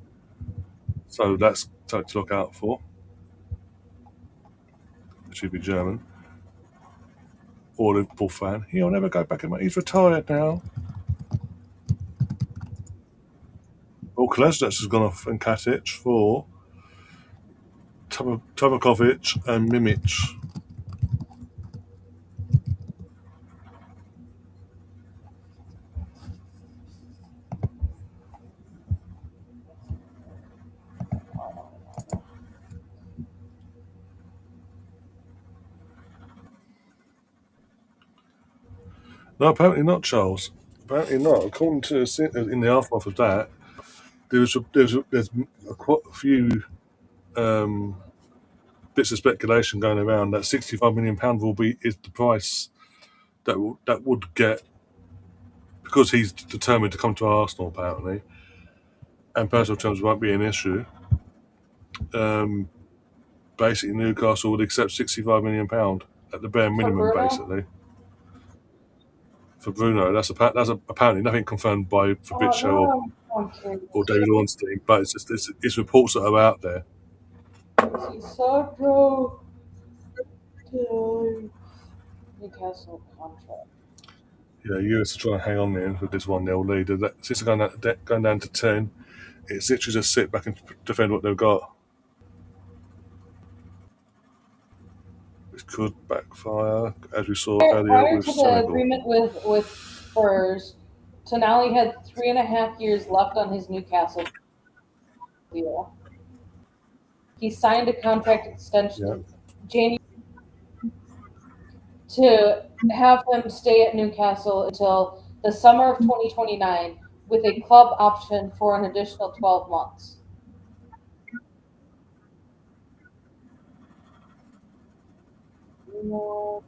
So that's something to look out for. It should be German. Or Liverpool fan. He'll never go back. He's retired now. Well, Kolesnic has gone off and Katic for Tabakovic and Mimic. No, apparently not, Charles. Apparently not. According to in the aftermath of that, there's quite a few um, bits of speculation going around that £65 million will be is the price that would get, because he's determined to come to Arsenal apparently, and personal terms won't be an issue. Um, Basically, Newcastle would accept £65 million at the bare For minimum, Bruno? basically, for Bruno. That's apparently nothing confirmed by Oh, Fabrizio no, I'm curious. or David Ornstein, but it's reports that are out there. Is he so true to Newcastle contract? Yeah, US are trying to hang on there with this 1-0 lead. Since they're going down to 10, it's literally just sit back and defend what they've got. Which could backfire, as we saw earlier Prior with to the Senegal. agreement with Spurs, Tonali had 3.5 years left on his Newcastle deal. He signed a contract extension in January to have him stay at Newcastle until the summer of 2029 with a club option for an additional 12 months. Oh,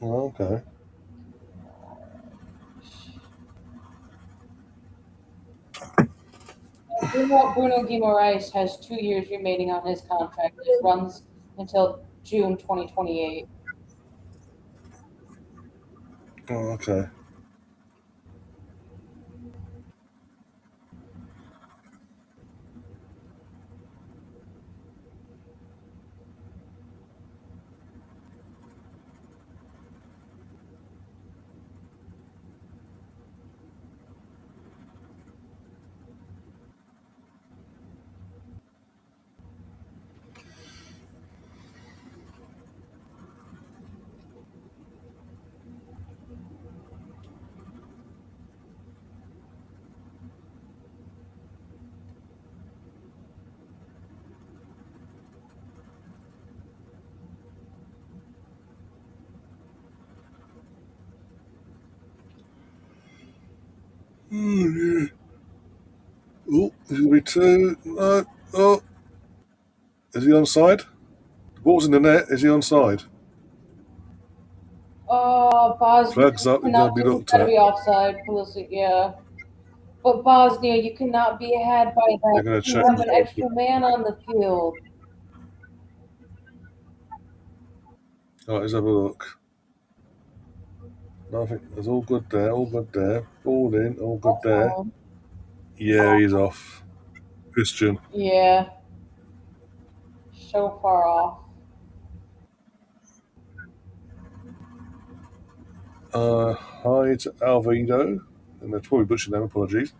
okay. Bruno Guimaraes has 2 years remaining on his contract. It runs until June 2028. Oh, okay. Oh, is it going to be two? No. Oh, is he onside? The ball's in the net. Is he onside? Bosnia Flags up. He's going to cannot be do. It's looked got to at. be offside. Pulisic, yeah. But Bosnia, you cannot be ahead by They're that. going to You check. have an extra man on the field. All right, let's have a look. Nothing. It's all good there. All good there. Ball in. All good there. Yeah, he's off. Christian. Yeah, so far off. Hi to Alvido, and that's probably butchered name. Apologies.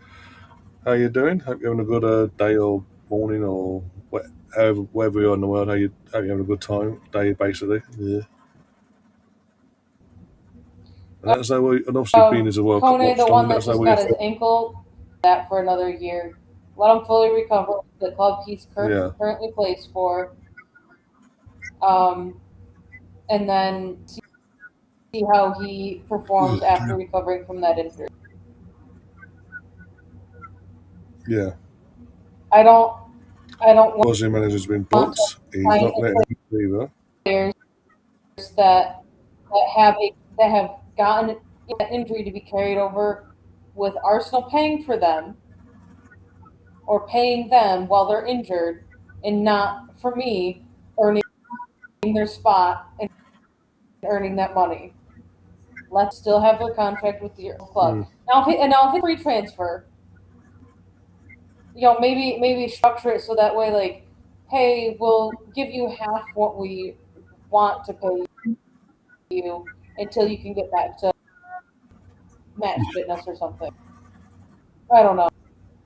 How you doing? Hope you're having a good day or morning or wherever you are in the world. Hope you're having a good time day, basically. Yeah. And let us know and obviously being as a World Cup Kone, the watchdog, one let that us know just where you're got his from. ankle, that for another year. Let him fully recover the club he's Yeah. currently plays for, and then see how he performs after recovering from that injury. Yeah. I don't want Bosnian manager's been to booked. He's sign not letting him either. players that that have gotten that injury to be carried over with Arsenal paying for them or paying them while they're injured, and not for me earning their spot and earning that money. Let's still have their contract with the club. Now, if it's free transfer, maybe structure it so that way, like, hey, we'll give you half what we want to pay you until you can get back to match fitness or something. I don't know.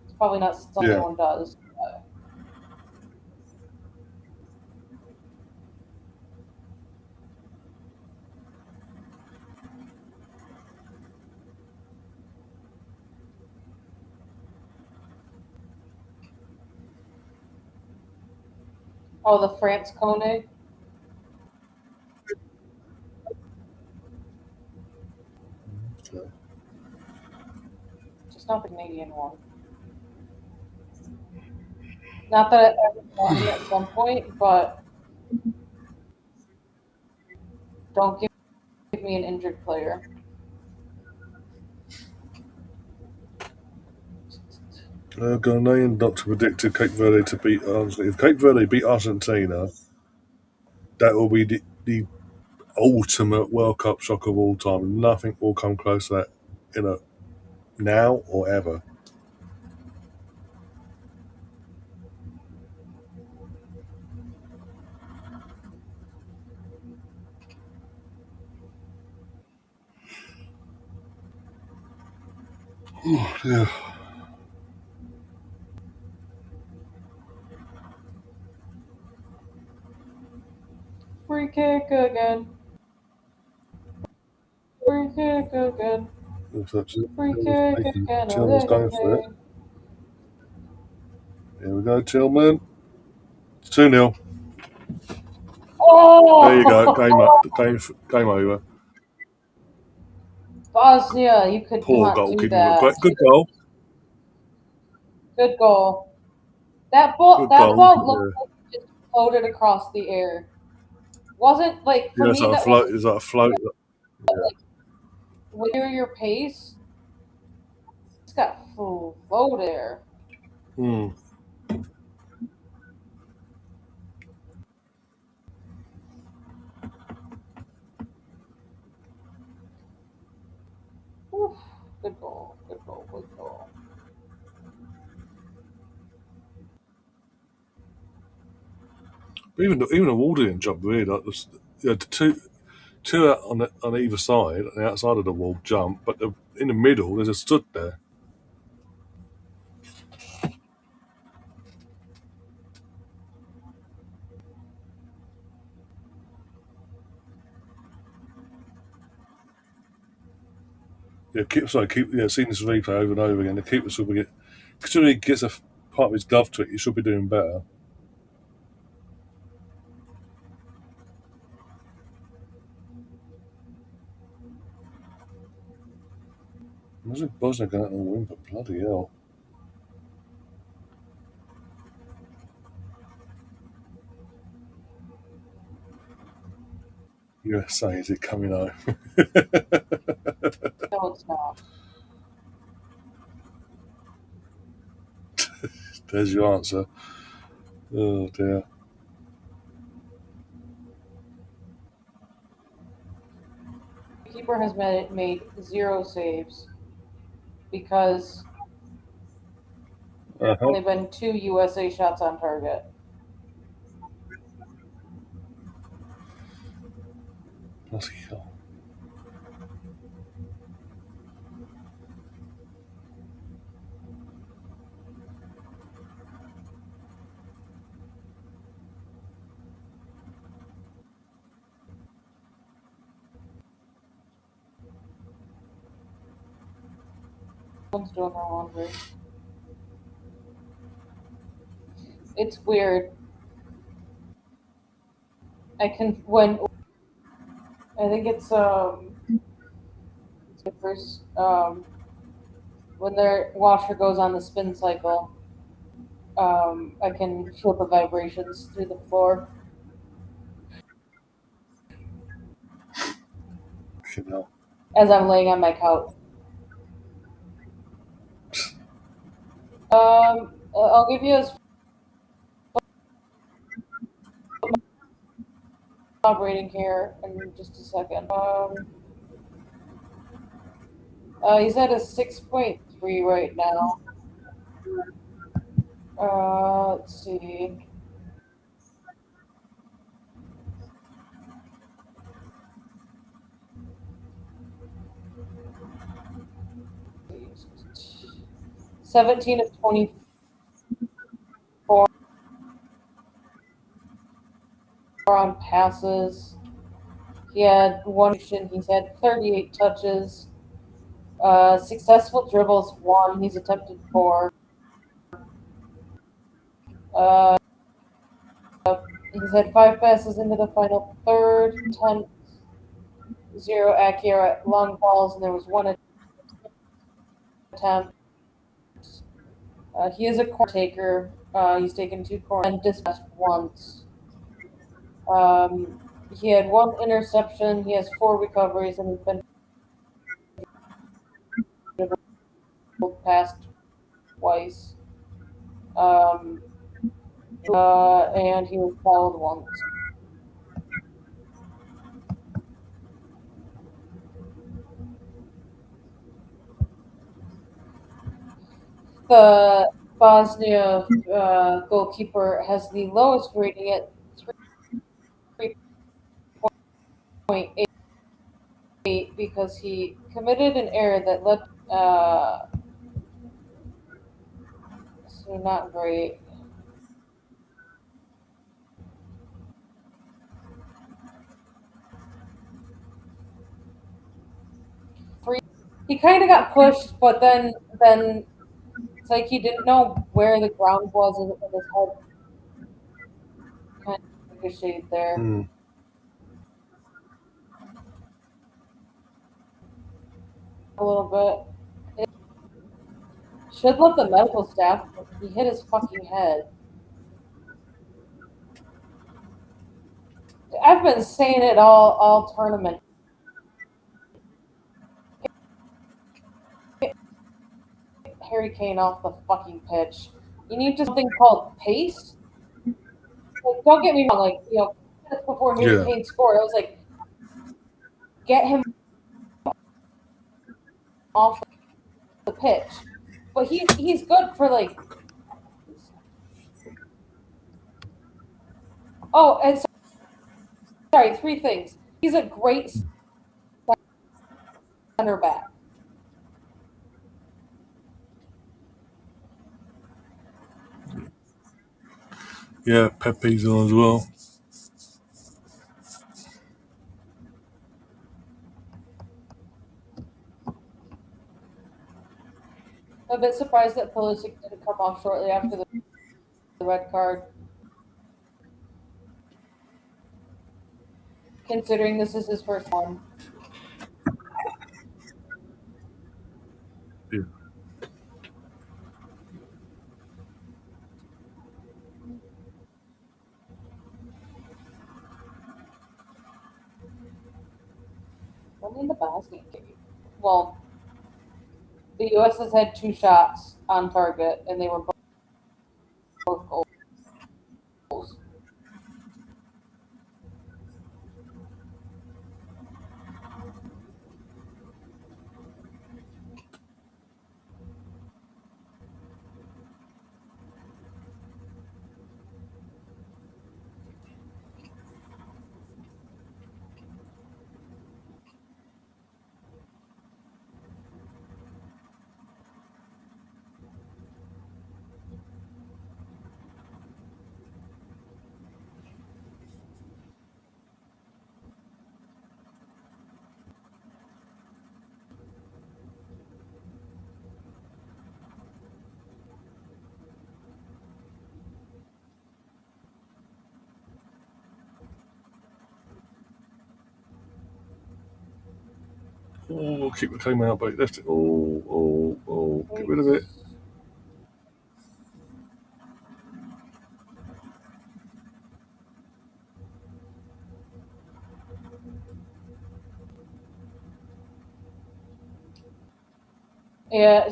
It's probably not something Yeah. anyone does. Oh, the France Kone. Okay. Just not the Canadian one. Not that I ever want him at some point, but don't give me an injured player. Ghanaian doctor predicted Cape Verde to beat Argentina. If Cape Verde beat Argentina, that will be the ultimate World Cup shock of all time. Nothing will come close to that, now or ever. Yeah. Free kick again. Free kick again. Looks like Free kick again. Tillman's going for it. Here we go, Tillman. 2-0. Oh! There you go. Game over. Bosnia, you could Poor not do goalkeeper, that. but good goal. Good goal. That ball Good goal. looked like it just floated across the air. Wasn't like for Yeah, me that wasn't it's like a float. when you're your pace. It's got full flow there. Hmm. Oof, good goal. Good goal. Good goal. Even the wall didn't jump really. Like the two out on either side, on the outside of the wall jump, but in the middle there's a stood there. Yeah, seeing this replay over and over again. The keeper should be considering he gets a part of his glove to it. He should be doing better. Imagine Bosnia going out and win, but bloody hell. USA, is it coming home? No, it's not. There's your answer. Oh dear. The keeper has made 0 saves because Uh-huh. only been 2 USA shots on target. Bloody hell. Someone's doing their laundry. It's weird. I think it's first when their washer goes on the spin cycle, I can feel the vibrations through the floor. You know. As I'm laying on my couch. I'll give you his rating here in just a second. He's at a 6.3 right now. Let's see. "17 of 24 on passes. He had one. He's had 38 touches. Successful dribbles 1. He's attempted 4. He's had 5 passes into the final third. 10 0 accurate long balls, and there was 1 attempt. He is a corner taker. He's taken 2 corners and dispatched once. He had 1 interception. He has 4 recoveries, and he's been passed twice. And he was fouled once. The Bosnia goalkeeper has the lowest rating at 3.8 because he committed an error that led. So not great. He kind of got pushed, but then it's like he didn't know where the ground was, and his head kind of ricocheted there a little bit. It should let the medical staff. He hit his fucking head. I've been saying it all tournament. Harry Kane off the fucking pitch. You need something called pace. Like, don't get me wrong. Like, minutes before Harry Kane scored, I was like, get him off the pitch. But he's good for like. Oh, and sorry, 3 things. He's a great center back. Yeah, Pepe's on as well. I'm a bit surprised that Pulisic didn't come off shortly after the red card, considering this is his first one. Yeah. Only in the basket game. Well, the U.S. has had 2 shots on target, and they were both goals. Oh, keeper came out, but he left it. Oh, get rid of it. Yeah,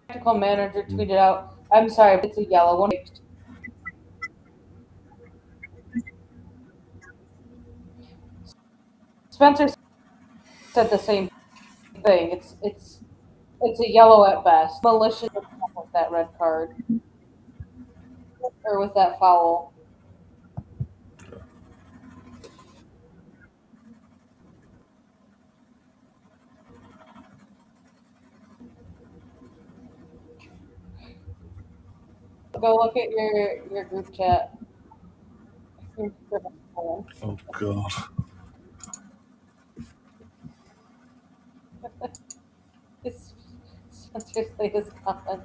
tactical manager tweeted out, "I'm sorry, but it's a yellow one." Spencer said the same thing. It's a yellow at best. Malicious with that red card or with that foul. Go look at your group chat. Oh God. Spencer's latest comment.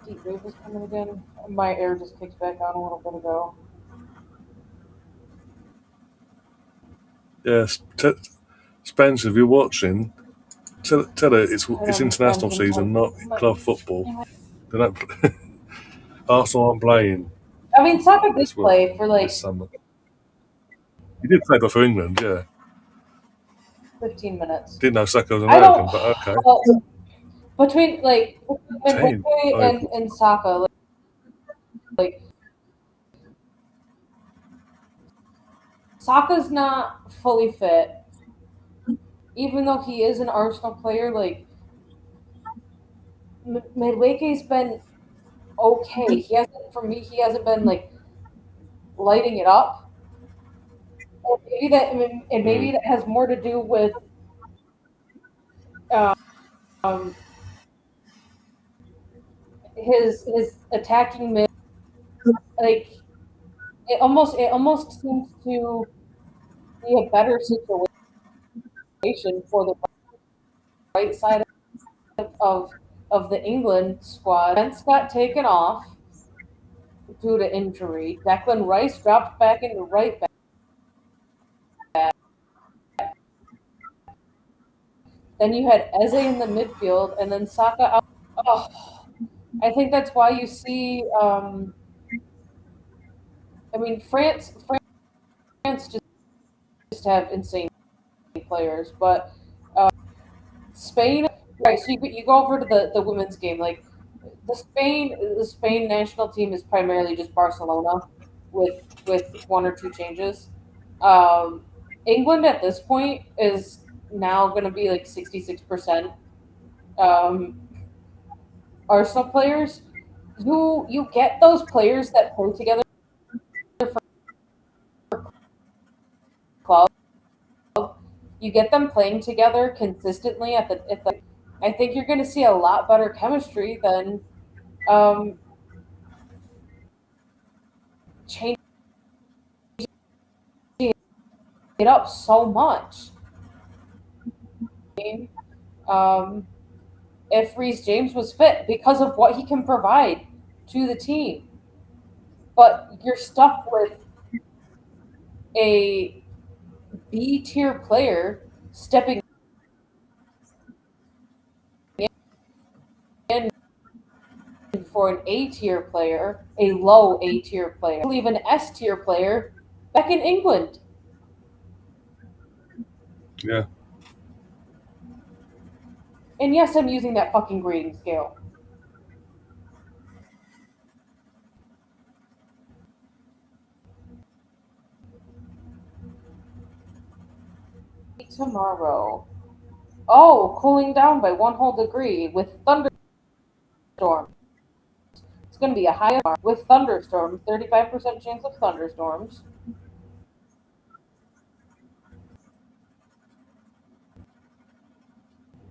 Deep wave is coming again. My air just kicked back on a little bit ago. Yes, Spencer, if you're watching, tell her it's international season, not club football. They don't. Arsenal aren't playing I mean, Saka did this play for like this summer. He did play for England, yeah. 15 minutes. Didn't know Saka was I American, don't. but okay. Well, between Team. Mbeke and Saka, like Saka's not fully fit, even though he is an Arsenal player. Like Midweke's been okay. He hasn't, for me, he hasn't been like lighting it up. And maybe that has more to do with um, his attacking mid. Like it almost seems to be a better situation for the right side of the England squad. Spence got taken off due to injury. Declan Rice dropped back into right back. Then you had Eze in the midfield, and then Saka out. Oh, I think that's why you see. I mean, France just have insane players, but Spain. Right, so you go over to the women's game. Like the Spain national team is primarily just Barcelona, with one or two changes. Um, England at this point is now going to be like 66% um, Arsenal players. You get those players that play together for club. You get them playing together consistently at the. I think you're going to see a lot better chemistry than um, changing it up so much. Um, if Reece James was fit because of what he can provide to the team, but you're stuck with a B tier player stepping in for an A tier player, a low A tier player, even an S tier player back in England. Yeah. And yes, I'm using that fucking grading scale. Tomorrow. Oh, cooling down by 1 whole degree with thunderstorm. It's going to be a high with thunderstorms, 35% chance of thunderstorms.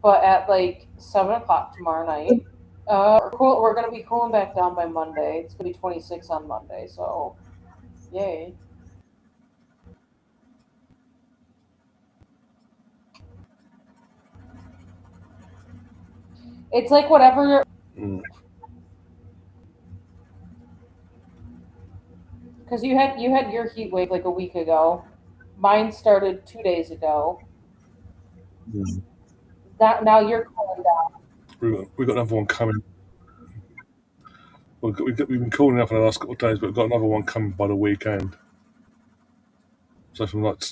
But at like 7 o'clock tomorrow night, we're going to be cooling back down by Monday. It's going to be 26 on Monday, so yay. It's like whatever. Because you had your heat wave like a week ago. Mine started 2 days ago. Now you're cooling down. We've got another one coming. We've been calling up for the last couple of days, but we've got another one coming by the weekend. So from like.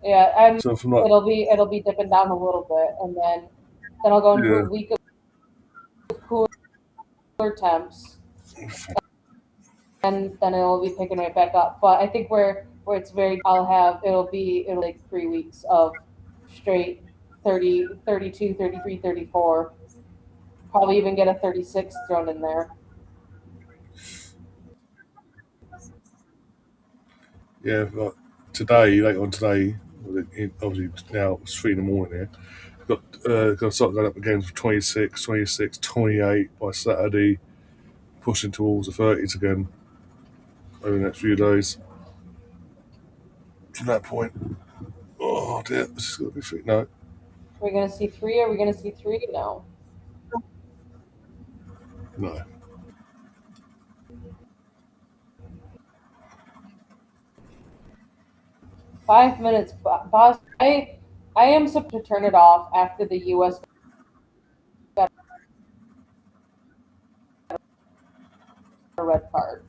Yeah, So from like. it'll be dipping down a little bit, and then I'll go into a week of cooler temps, and then it'll be picking right back up. But I think where it's very, it'll be like 3 weeks of straight 30, 32, 33, 34. Probably even get a 36 thrown in there. Yeah, like today, later on today, obviously now it's 3 in the morning here. Got to start going up again for 26, 26, 28 by Saturday, pushing towards the 30s again over the next few days. From that point, oh dear, this is going to be free. No. Are we going to see 3? Are we going to see 3? No. No. 5 minutes. Boss, I am supposed to turn it off after the U.S. got a red card.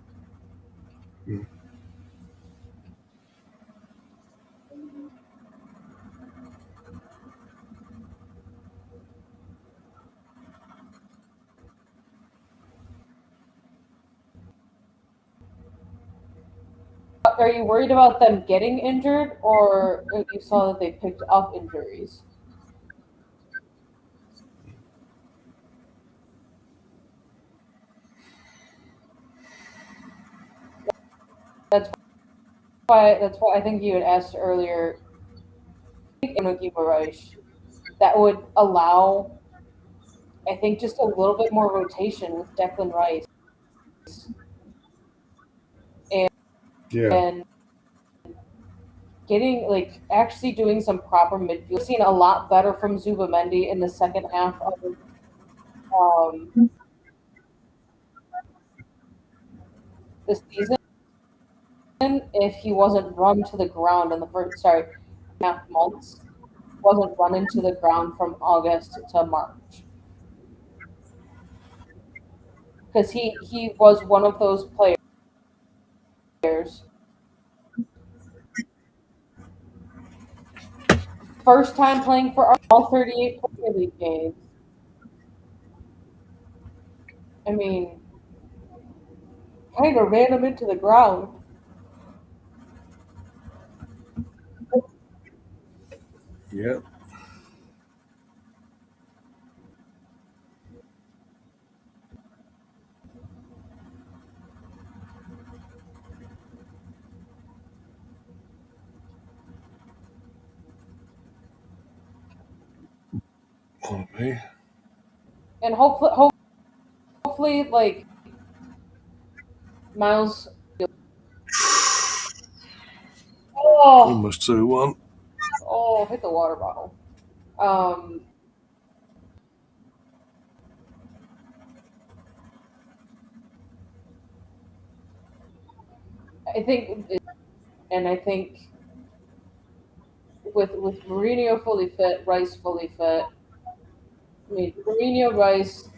Are you worried about them getting injured, or you saw that they picked up injuries? That's why I think you had asked earlier. That would allow, I think, just a little bit more rotation with Declan Rice Yeah. and getting actually doing some proper midfield. We've seen a lot better from Zubamendi in the second half of the season if he wasn't run to the ground in the first half months, wasn't run into the ground from August to March. Because he was one of those players. First time playing for all 38 Premier League games. I mean, kind of ran him into the ground. Yeah. Okay. And hopefully, Miles. Oh, Almost 2-1. oh, hit the water bottle. I think, with Mourinho fully fit, Rice fully fit. I mean, Mourinho, Rice,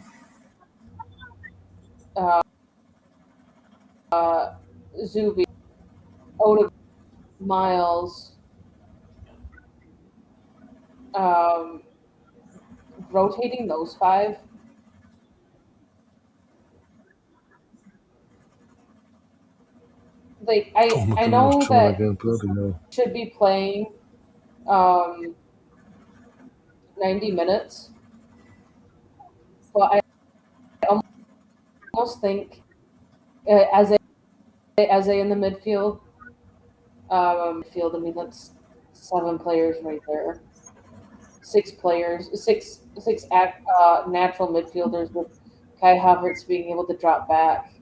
Zubi, Oda, Miles, rotating those five. I know that again. Bloody hell. should be playing 90 minutes, but I almost think as a in the midfield. Midfield. I mean, that's 7 players right there. 6 players, six natural midfielders with Kai Havertz being able to drop back.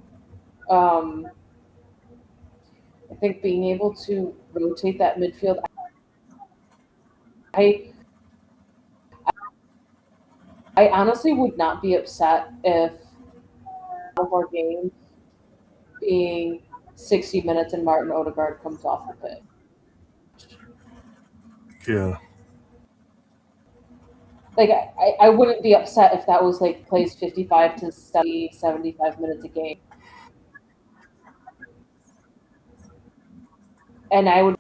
I think being able to rotate that midfield. I honestly would not be upset if one of our games being 60 minutes and Martin Odegaard comes off the pitch. Yeah. I wouldn't be upset if that was plays 55 to 70, 75 minutes a game. And I would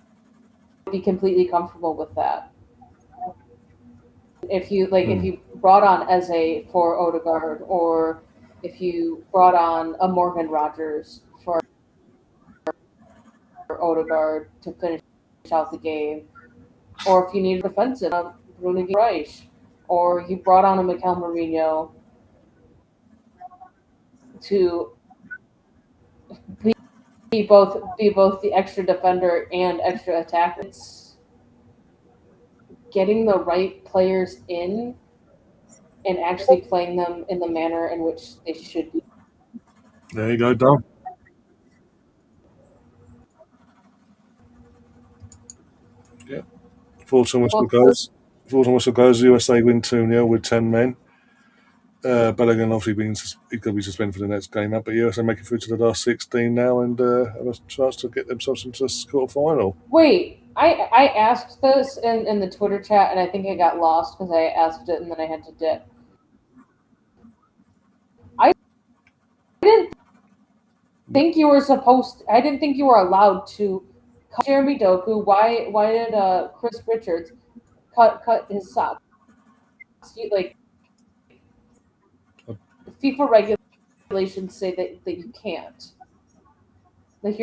be completely comfortable with that. If you brought on Eze for Odegaard, or if you brought on a Morgan Rogers for Odegaard to finish out the game, or if you needed defensive, Bruno Reich, or you brought on a Mikel Mourinho to be both the extra defender and extra attacker. It's getting the right players in and actually playing them in the manner in which they should be. There you go, Dom. Yeah. Fulton whistle goes. USA win 2-0 with 10 men. Bellingham obviously he's going to be suspended for the next game up, but USA making through to the last 16 now and have a chance to get themselves into the quarter final. Wait, I asked this in the Twitter chat, and I think I got lost because I asked it and then I had to dip. I didn't think you were supposed. I didn't think you were allowed to cut Jeremy Doku. Why did Chris Richards cut his socks? Like FIFA regulations say that you can't. Like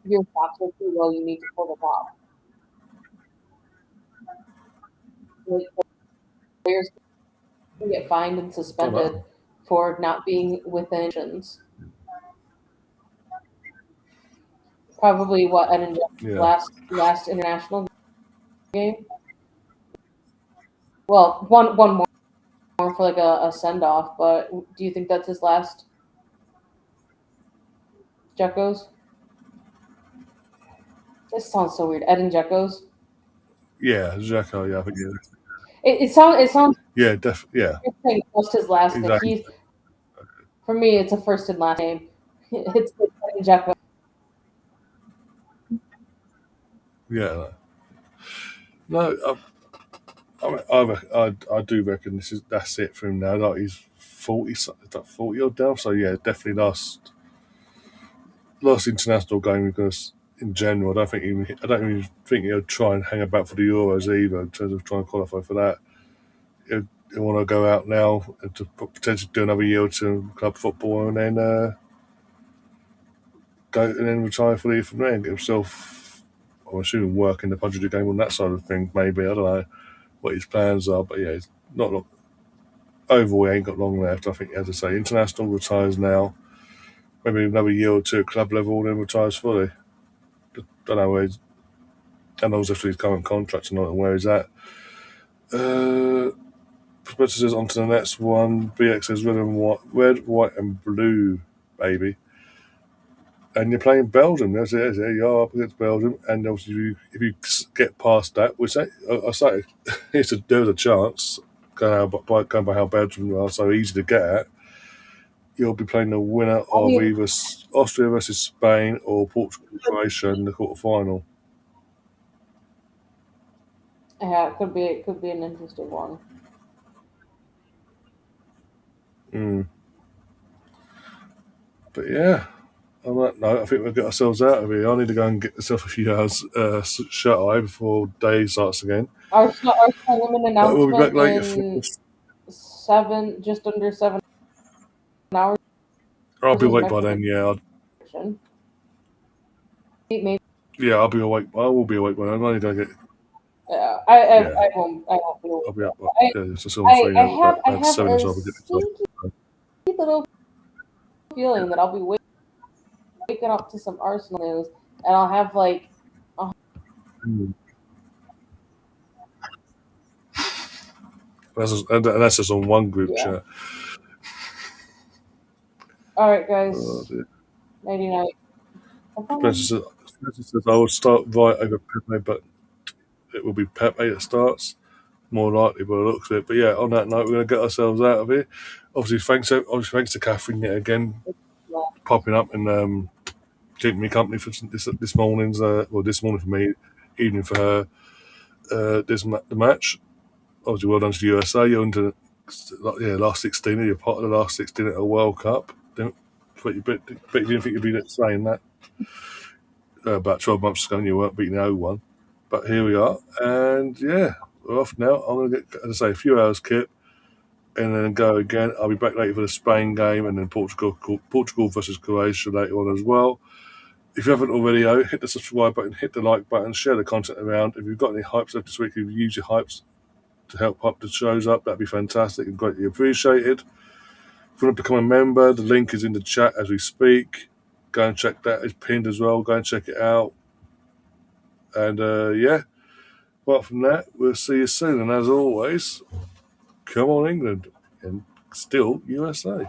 your socks are too low, you need to pull them off. Like, players can get fined and suspended for not being within conditions. Probably what Eden last international game. Well, one more for like a send off, but do you think that's his last? Jekos? This sounds so weird. Eden Jekos? Yeah, Jacko. Yeah, I think It sounds yeah, yeah, just his last exactly. name. For me, it's a first and last name. It's Eden Jekos. Yeah, no, I do reckon that's it for him now. Like he's 40 odd now. So yeah, definitely last international game because in general, I don't even think he'll try and hang about for the Euros either in terms of trying to qualify for that. He'll want to go out now and to potentially do another year or two in club football and then go and then retire fully from there and get himself. I'm assuming work in the Punjabi game on that side of things. Maybe I don't know what his plans are, but yeah, it's not long. Overall, he ain't got long left. I think, as I say, international retires now. Maybe another year or two at club level, then retires fully. Don't know where he's. I know after his current contract and not where he's at. Spencer says on to the next one. BX says red, white, and blue, baby. And you're playing Belgium. That's it. You are up against Belgium, and obviously, if you get past that, which I say, there's a chance. Going by how Belgium are so easy to get at, you'll be playing the winner of either Austria versus Spain or Portugal and Croatia in the quarterfinal. Yeah, it could be an interesting one. But yeah, on that note, I think we'll get ourselves out of here. I need to go and get myself a few hours shut eye before day starts again. Our limit announcement we'll be back later. In just under 7 hours. I'll be awake by then. Yeah. Maybe. Yeah, I'll be awake. I will be awake by then. I need to get. Yeah, I won't be awake. I'll be up. It's just all three. I have 7 a so I'll get sneaky little feeling that I'll be waking up to some Arsenal news, and I'll have like. That's just on one group chat. All right, guys. Nighty night. Spencer says I will start right over Pepe, but it will be Pepe that starts. More likely by the looks of it. But yeah, on that note, we're going to get ourselves out of here. Obviously, thanks to Catherine yet again, popping up and keeping me company for this morning's. This morning for me, evening for her. The match. Obviously, well done to the USA. You're into last 16. You're part of the last 16 at a World Cup. But you didn't think you'd be saying that about 12 months ago, and you weren't beating 0-1. But here we are, and yeah, we're off now. I'm going to get, as I say, a few hours kit, and then go again. I'll be back later for the Spain game, and then Portugal versus Croatia later on as well. If you haven't already, hit the subscribe button, hit the like button, share the content around. If you've got any hypes left this week, if you use your hypes to help up the shows up, that'd be fantastic and greatly appreciated. If you want to become a member, the link is in the chat as we speak. Go and check that. It's pinned as well. Go and check it out. And yeah, apart from that, we'll see you soon. And as always, come on England and still USA.